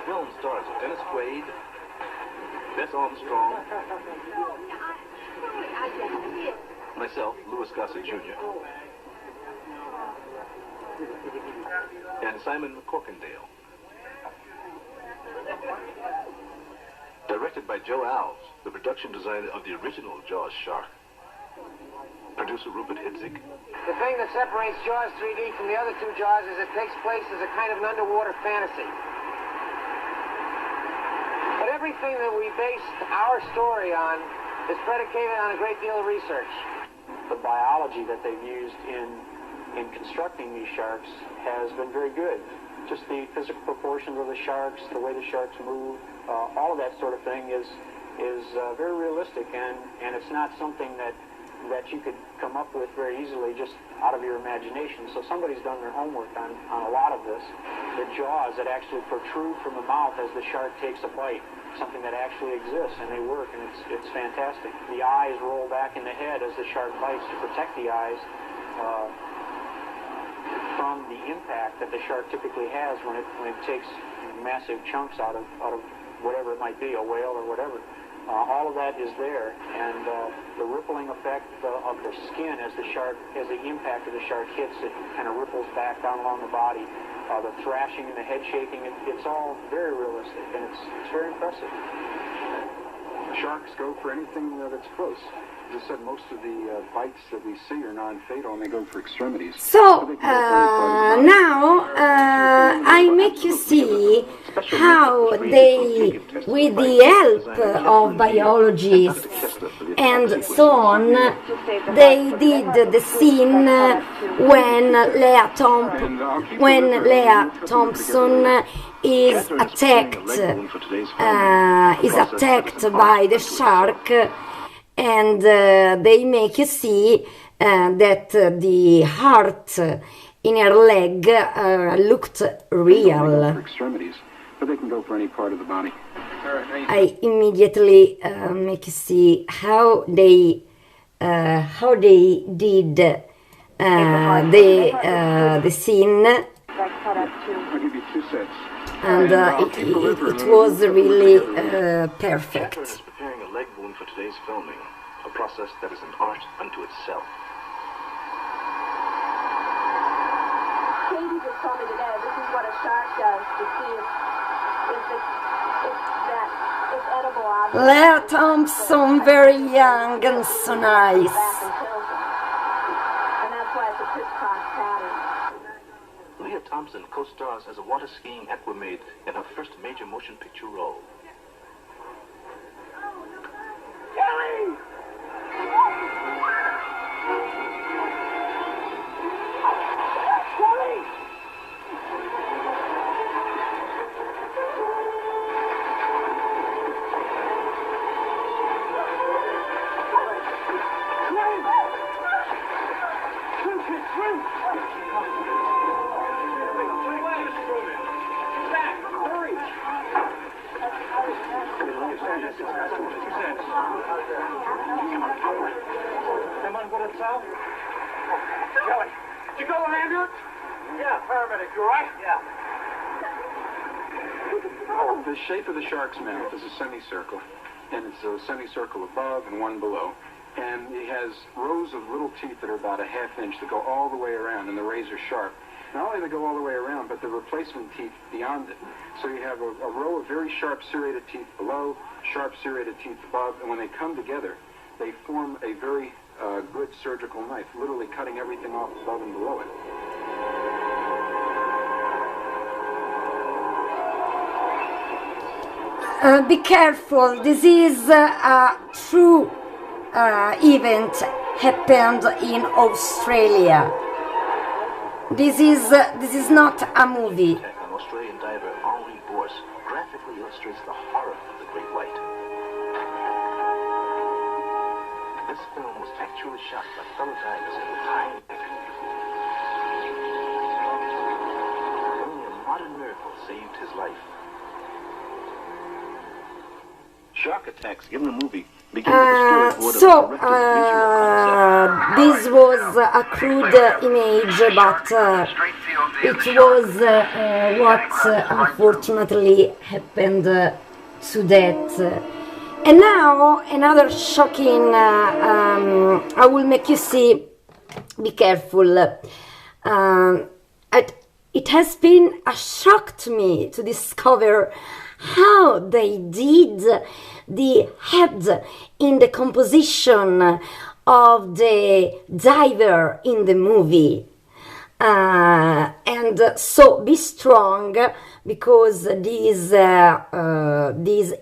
Film stars Dennis Quaid, Bess Armstrong, myself, Louis Gossett Jr., and Simon McCorkindale. Directed by Joe Alves, the production designer of the original Jaws shark. Producer Rupert Hitzig. The thing that separates Jaws 3D from the other two Jaws is it takes place as a kind of an underwater fantasy. But everything that we based our story on is predicated on a great deal of research. The biology that they've used in constructing these sharks has been very good. Just the physical proportions of the sharks, the way the sharks move, all of that sort of thing is very realistic, and it's not something that that you could come up with very easily just out of your imagination. So somebody's done their homework on a lot of this. The jaws that actually protrude from the mouth as the shark takes a bite, something that actually exists, and they work, and it's fantastic. The eyes roll back in the head as the shark bites to protect the eyes from the impact that the shark typically has when it takes massive chunks out of whatever it might be, a whale or whatever. All of that is there, and the rippling effect of the skin as the impact of the shark hits, it kind of ripples back down along the body. The thrashing and the head shaking, it's all very realistic, and it's very impressive. Sharks go for anything that's close. As I said, most of the bites that we see are non-fatal, and they go for extremities. So now I make you see how they, with the help of biologists and so on, they did the scene when Lea Thompson is attacked by the shark, and they make you see that the heart in her leg looked real. But they can go for any part of the body. I immediately make you see how they did the scene, I'll give you 2 sets. and it was really perfect. Catherine is preparing a leg wound for today's filming, a process that is an art unto itself. Katie just told me today this is what a shark does to see if edible object. Lea Thompson, very young and so nice. Back and kills them. And that's why it's a crisscross pattern. Lea Thompson co-stars as a water skiing aquamaid in her first major motion picture role. Someone put it south? Kelly, did you call an ambulance? Yeah, paramedic, you all right? Yeah. The shape of the shark's mouth is a semicircle, and it's a semicircle above and one below. And it has rows of little teeth that are about a ½ inch that go all the way around, and the razor sharp. Not only do they go all the way around, but the replacement teeth beyond it. So you have a row of very sharp serrated teeth below, sharp serrated teeth above, and when they come together, they form a very good surgical knife, literally cutting everything off above and below it. Be careful, this is a true event happened in Australia. This is not a movie. An Australian diver, Henri Bourse, graphically illustrates the horror of the great white. This film was actually shot by fellow divers in time. Only a modern miracle saved his life. Shark attacks in the movie begin with the storyboard of the director's visual concept. This was a crude image, but it was what unfortunately happened to that. And now another shocking, I will make you see, be careful. It has been a shock to me to discover how they did the head in the composition of the diver in the movie. And so be strong, because these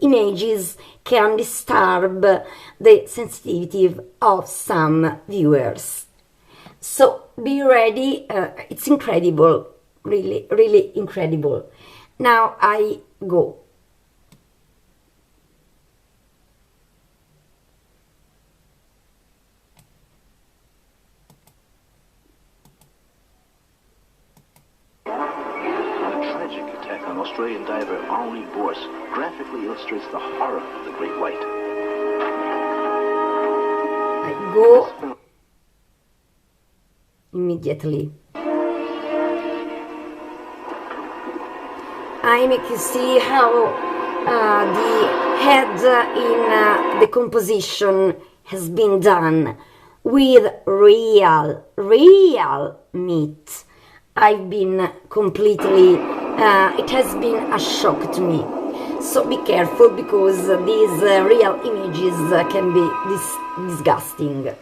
images can disturb the sensitivity of some viewers. So be ready, it's incredible, really, really incredible. Now I go. Australian diver Henri Bourse graphically illustrates the horror of the great white. I go immediately. I make you see how the head in the composition has been done with real meat. I've been completely, it has been a shock to me. So be careful, because these real images can be disgusting.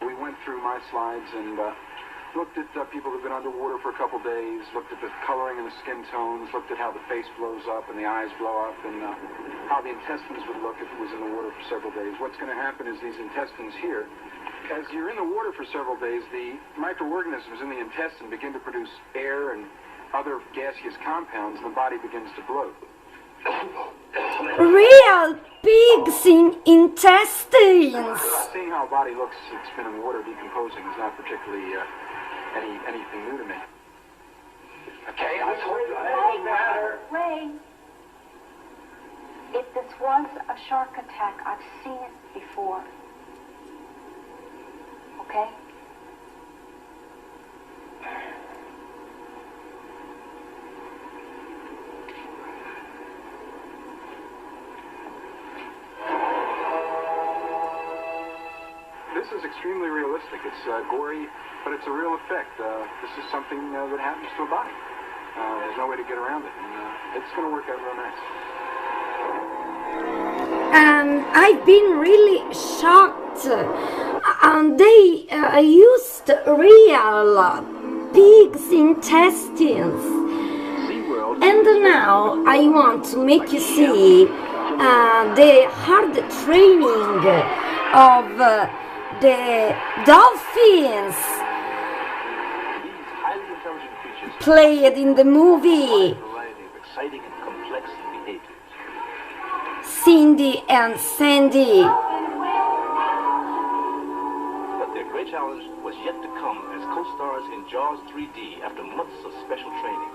We went through my slides and looked at people who've been underwater for a couple days, looked at the coloring and the skin tones, looked at how the face blows up and the eyes blow up, and how the intestines would look if it was in the water for several days. What's going to happen is these intestines here, as you're in the water for several days, the microorganisms in the intestine begin to produce air and other gaseous compounds, and the body begins to bloat. Real pigs in intestines! Seeing how a body looks that's been in water decomposing is not particularly anything new to me. Okay, I told you it doesn't matter. Ray, if this was a shark attack, I've seen it before. Okay? This is extremely realistic. It's gory, but it's a real effect. This is something that happens to a body. There's no way to get around it, and it's going to work out real nice. I've been really shocked. They used real pig's intestines. And now I want to make you see the hard training of the dolphins played in the movie. Cindy and Sandy. But their great challenge was yet to come as co-stars in Jaws 3D after months of special training.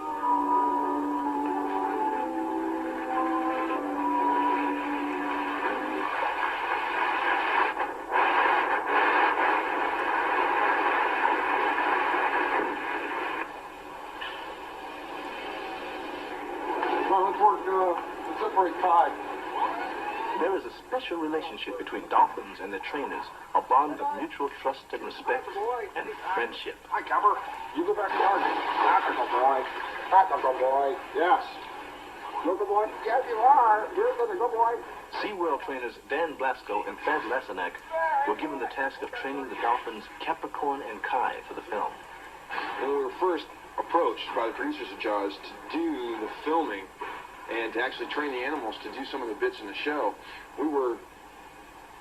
There is a special relationship between dolphins and their trainers, a bond of mutual trust and respect and friendship. Hi, Copper. You go back to target. Tactical boy. Tactical boy. Yes. You're the boy? Yes, you are. You're the good boy. SeaWorld trainers Dan Blasco and Thad Lassanack were given the task of training the dolphins Capricorn and Kai for the film. When we were first approached by the producers of Jaws to do the filming and to actually train the animals to do some of the bits in the show, we were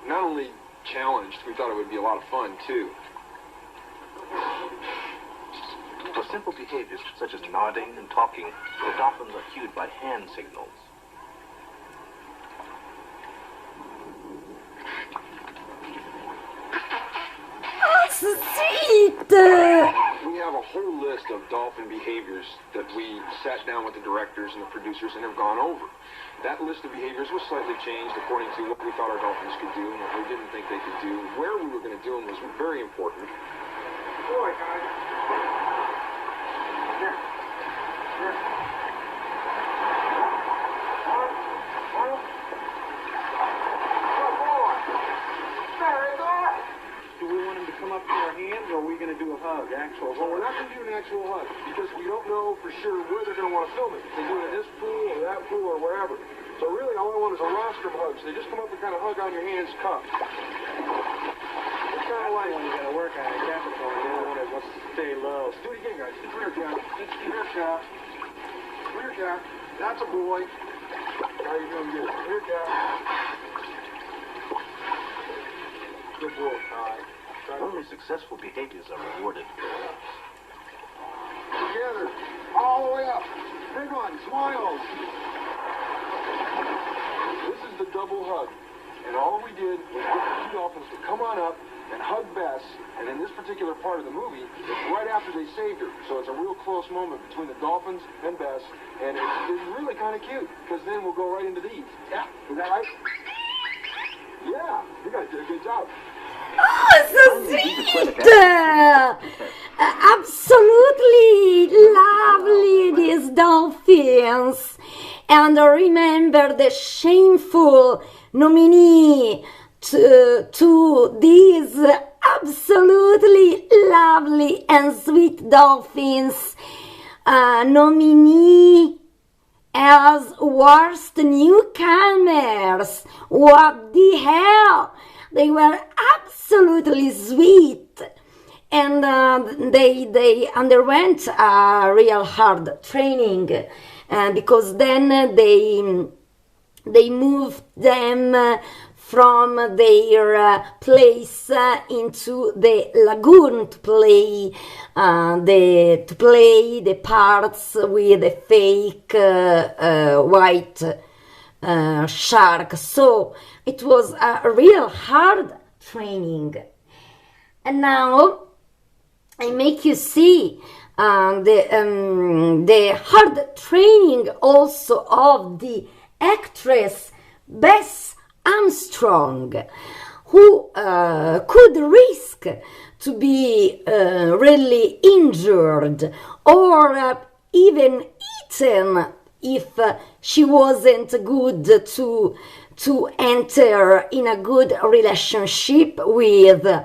not only challenged, we thought it would be a lot of fun too. For simple behaviors such as nodding and talking, the dolphins are cued by hand signals. We have a whole list of dolphin behaviors that we sat down with the directors and the producers and have gone over. That list of behaviors was slightly changed according to what we thought our dolphins could do and what we didn't think they could do. Where we were going to do them was very important. Boy, guys. Here. Here. Very good. Do we want him to come up to our hands, or are we going to do a hug, actual? Well, we're not going to do an actual hug because we don't know for sure where they're going to want to film it. If they do it in this pool or that pool or wherever. So really all I want is a rostrum hug. So they just come up and kind of hug on your hands, cupped. It's kind of like when you got to work on a Capricorn, you don't want to stay low. Let's do it again, guys. Clear cat. Clear cat. Clear cat. That's a boy. Now you're doing good. Clear cat. Good boy, Kai. Only successful behaviors are rewarded. Together. All the way up. Big one. Smiles. This is the double hug. And all we did was get the two dolphins to come on up, and hug Bess, and in this particular part of the movie, it's right after they saved her. So it's a real close moment between the dolphins and Bess, and it's really kind of cute, because then we'll go right into these. Yeah, is that right? Yeah, you guys did a good job. Oh, so sweet! Absolutely lovely, these dolphins. And remember the shameful nominee to these absolutely lovely and sweet dolphins. Nominee as worst newcomers. What the hell? They were absolutely sweet, and they underwent a real hard training, because then they moved them from their place into the lagoon to play the parts with a fake white shark. So it was a real hard training. And now I make you see the hard training also of the actress Bess Armstrong, who could risk to be really injured or even eaten if she wasn't good to enter in a good relationship with a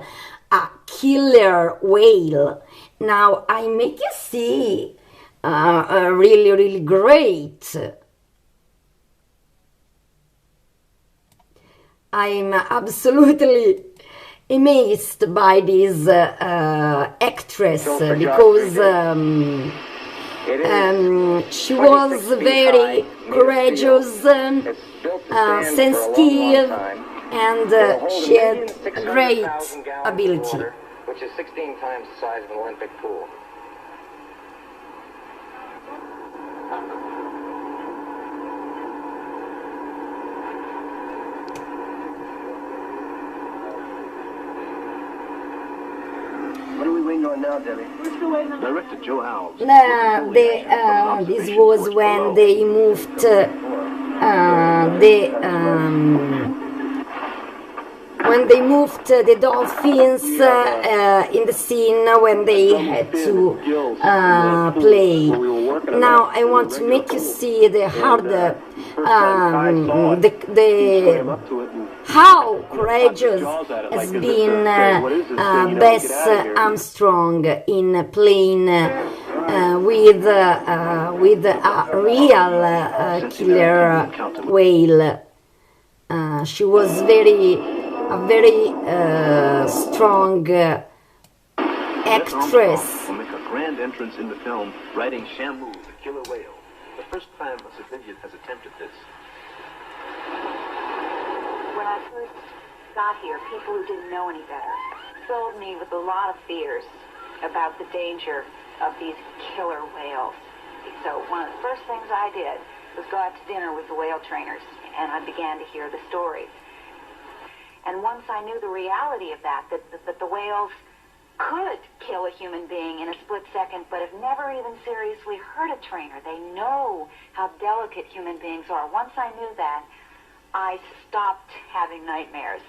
killer whale. Now I make you see really, really great. I'm absolutely amazed by this actress, because she was very courageous, sensitive, and she had great ability. Which is 16 times the size of an Olympic pool. What are we waiting on now, Debbie? We're still waiting on Director Joe Alves. This was when they moved the dolphins in the scene when they had to play. Now I want to make you see the hard, how courageous has been Bess Armstrong in playing with a real killer whale. She was a very strong actress. Will make a grand entrance in the film, riding Shamu, the killer whale. The first time a civilian has attempted this. When I first got here, people who didn't know any better filled me with a lot of fears about the danger of these killer whales. So one of the first things I did was go out to dinner with the whale trainers, and I began to hear the stories. And once I knew the reality of that the whales could kill a human being in a split second, but have never even seriously hurt a trainer. They know how delicate human beings are. Once I knew that, I stopped having nightmares.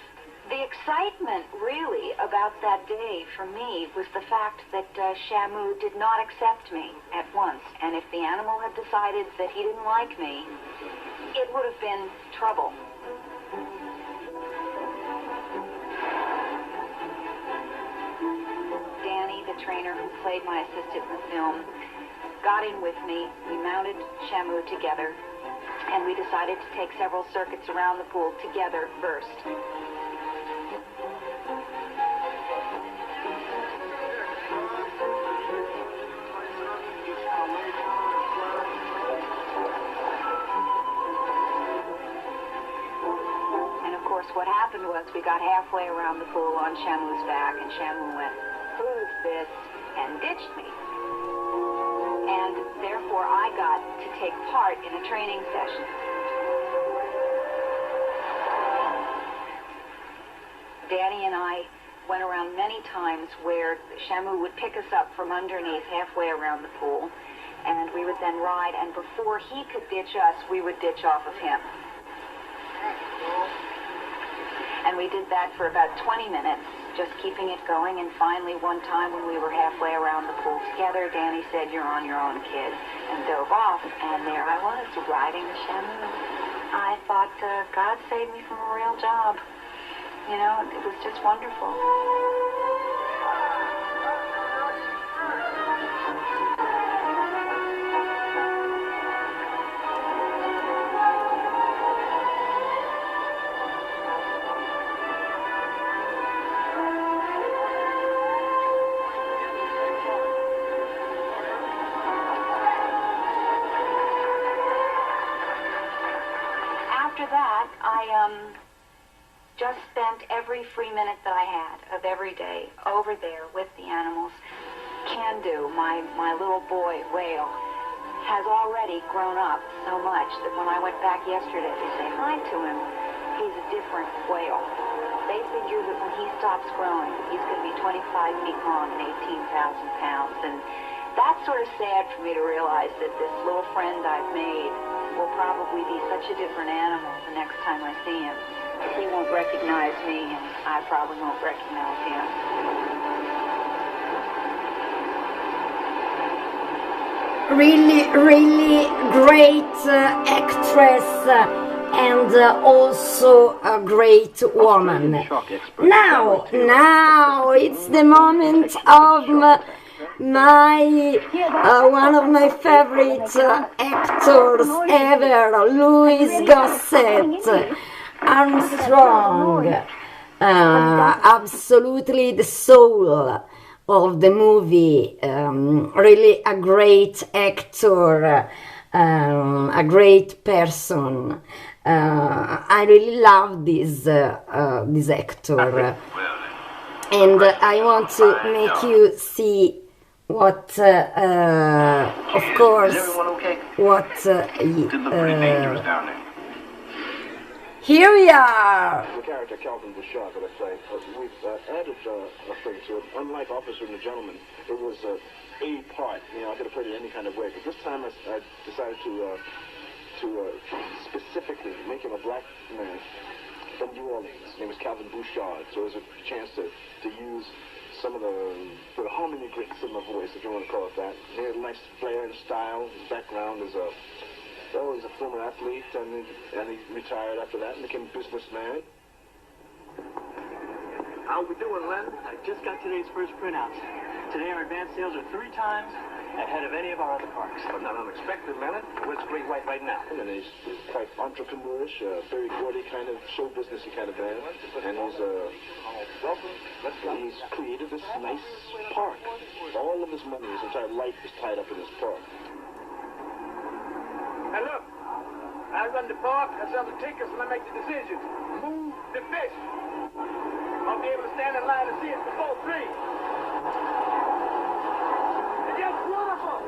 The excitement, really, about that day for me was the fact that Shamu did not accept me at once. And if the animal had decided that he didn't like me, it would have been trouble. Danny, the trainer who played my assistant in the film, got in with me. We mounted Shamu together, and we decided to take several circuits around the pool together first. And of course, what happened was we got halfway around the pool on Shamu's back, and Shamu went, "Who's this?" and ditched me. And therefore, I got to take part in a training session. Danny and I went around many times where Shamu would pick us up from underneath halfway around the pool, and we would then ride, and before he could ditch us, we would ditch off of him. And we did that for about 20 minutes, just keeping it going, and finally one time when we were halfway around the pool together, Danny said, "You're on your own, kid," and dove off, and there I was, riding the Shamu. I thought, God saved me from a real job. You know, it was just wonderful. After that, I just spent every free minute that I had of every day over there with the animals. Can-Do, my little boy whale, has already grown up so much that when I went back yesterday to say hi to him, he's a different whale. They figure that when he stops growing, he's going to be 25 feet long and 18,000 pounds. And that's sort of sad for me to realize that this little friend I've made will probably be such a different animal the next time I see him. He won't recognize me, and I probably won't recognize him. Really, really great actress and also a great woman. Now it's the moment of my one of my favorite actors ever, Louis Gossett Armstrong, absolutely the soul of the movie, really a great actor, a great person. I really love this actor, and I want to make you see what, of course, what here we are. The character Calvin Bouchard that I play, we've added a thing to it. Unlike Officer and the Gentleman, it was a part. You know, I could have played it any kind of way, but this time I decided to specifically make him a black man from New Orleans. His name was Calvin Bouchard, so it was a chance to use some of the harmony grits in my voice, if you want to call it that. He had a nice flair and style. His background is he's a former athlete, and he retired after that and became a businessman. How we doing, Len? I just got today's first printouts. Today our advance sales are 3 times ahead of any of our other parks. But not unexpected, Leonard. Where's Great White right now? And he's quite entrepreneurish, very gaudy kind of show businessy kind of man. And he's created this nice park. All of his money, his entire life is tied up in this park. Now look, I run the park, I sell the tickets, and I make the decisions. Move the fish. I'll be able to stand in line and see it before 3. It's just beautiful.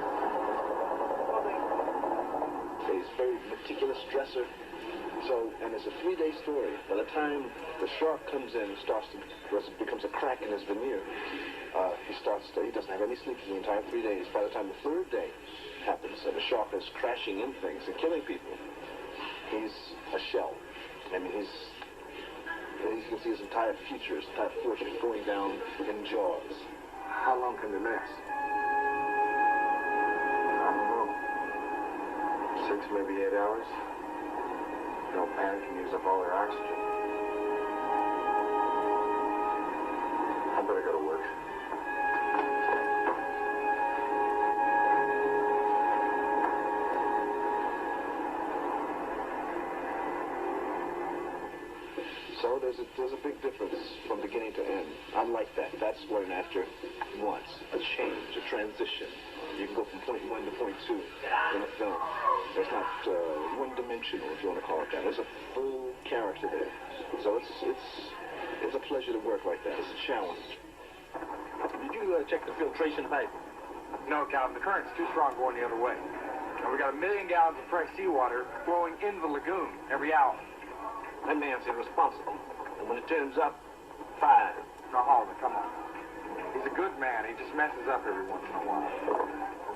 He's a very meticulous dresser. So, and it's a 3-day story. By the time the shark comes in, becomes a crack in his veneer, he doesn't have any sleep for the entire 3 days. By the time the 3rd day happens and the shark is crashing in things and killing people, he's a shell. I mean, you can see his entire future, his entire fortune going down in Jaws. How long can they last? I don't know. 6, maybe 8 hours. They'll panic and use up all their oxygen. I better go to work. So there's a big difference from beginning to end. I like that. That's what an actor wants. A change, a transition. You can go from point 1 to point 2 in a film. It's not one-dimensional, if you want to call it that. There's a full character there. So it's a pleasure to work like that. It's a challenge. Did you check the filtration pipe? No, Calvin, the current's too strong going the other way. And we got 1 million gallons of fresh seawater flowing into the lagoon every hour. That man's irresponsible. And when it turns up, 5, Now hold it, come on. He's a good man. He just messes up every once in a while.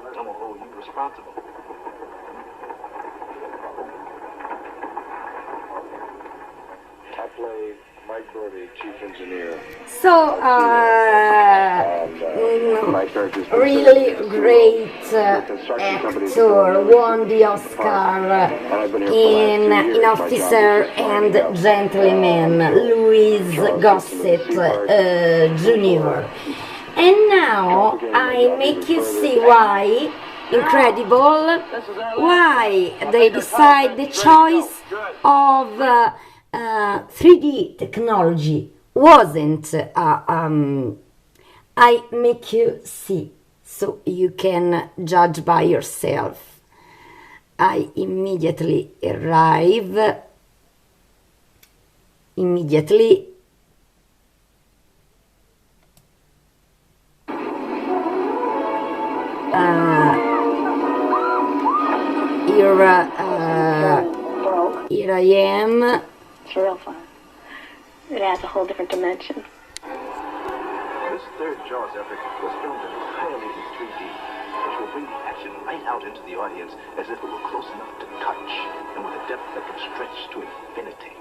I'm gonna hold you responsible. I play Mike Brody, chief engineer. So, really great actor, won the Oscar in Officer and Gentleman, Louis Gossett Jr. And now I make you see why, incredible, why they decide the choice of 3D technology wasn't. I make you see so you can judge by yourself. I immediately arrive. Immediately. Here I am. It's real fun. It adds a whole different dimension. This third Jaws epic was filmed entirely in 3D, which will bring the action right out into the audience as if it were close enough to touch, and with a depth that can stretch to infinity.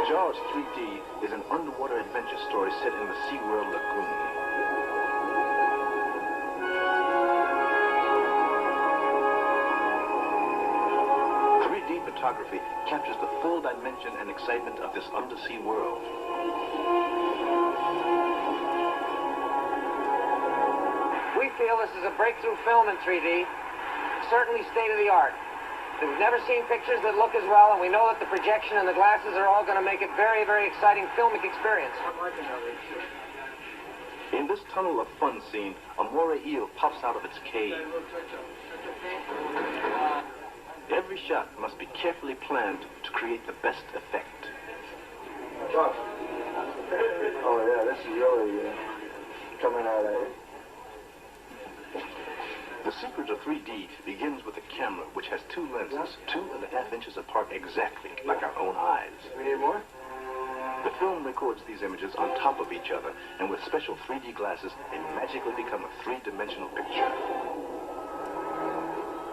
Jaws 3D is an underwater adventure story set in the SeaWorld Lagoon. 3D photography captures the full dimension and excitement of this undersea world. We feel this is a breakthrough film in 3D, certainly state-of-the-art. We've never seen pictures that look as well, and we know that the projection and the glasses are all going to make it very, very exciting filmic experience. In this tunnel of fun scene, a moray eel pops out of its cave. Every shot must be carefully planned to create the best effect. Oh yeah, this is really coming out of it. The secret of 3D begins with a camera which has two lenses, 2.5 inches apart exactly, like our own eyes. We need more? The film records these images on top of each other, and with special 3D glasses, they magically become a three-dimensional picture.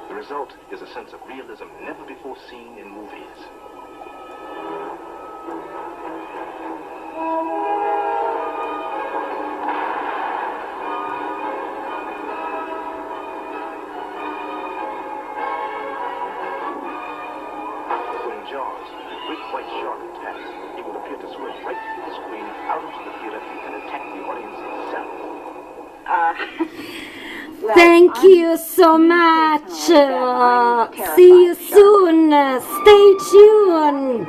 The result is a sense of realism never before seen in movies. When Jaws, the great white shark, attacks, he will appear to swim right through the screen, out into the theater, and attack the audience itself. Thank you so much. See you soon. Stay tuned.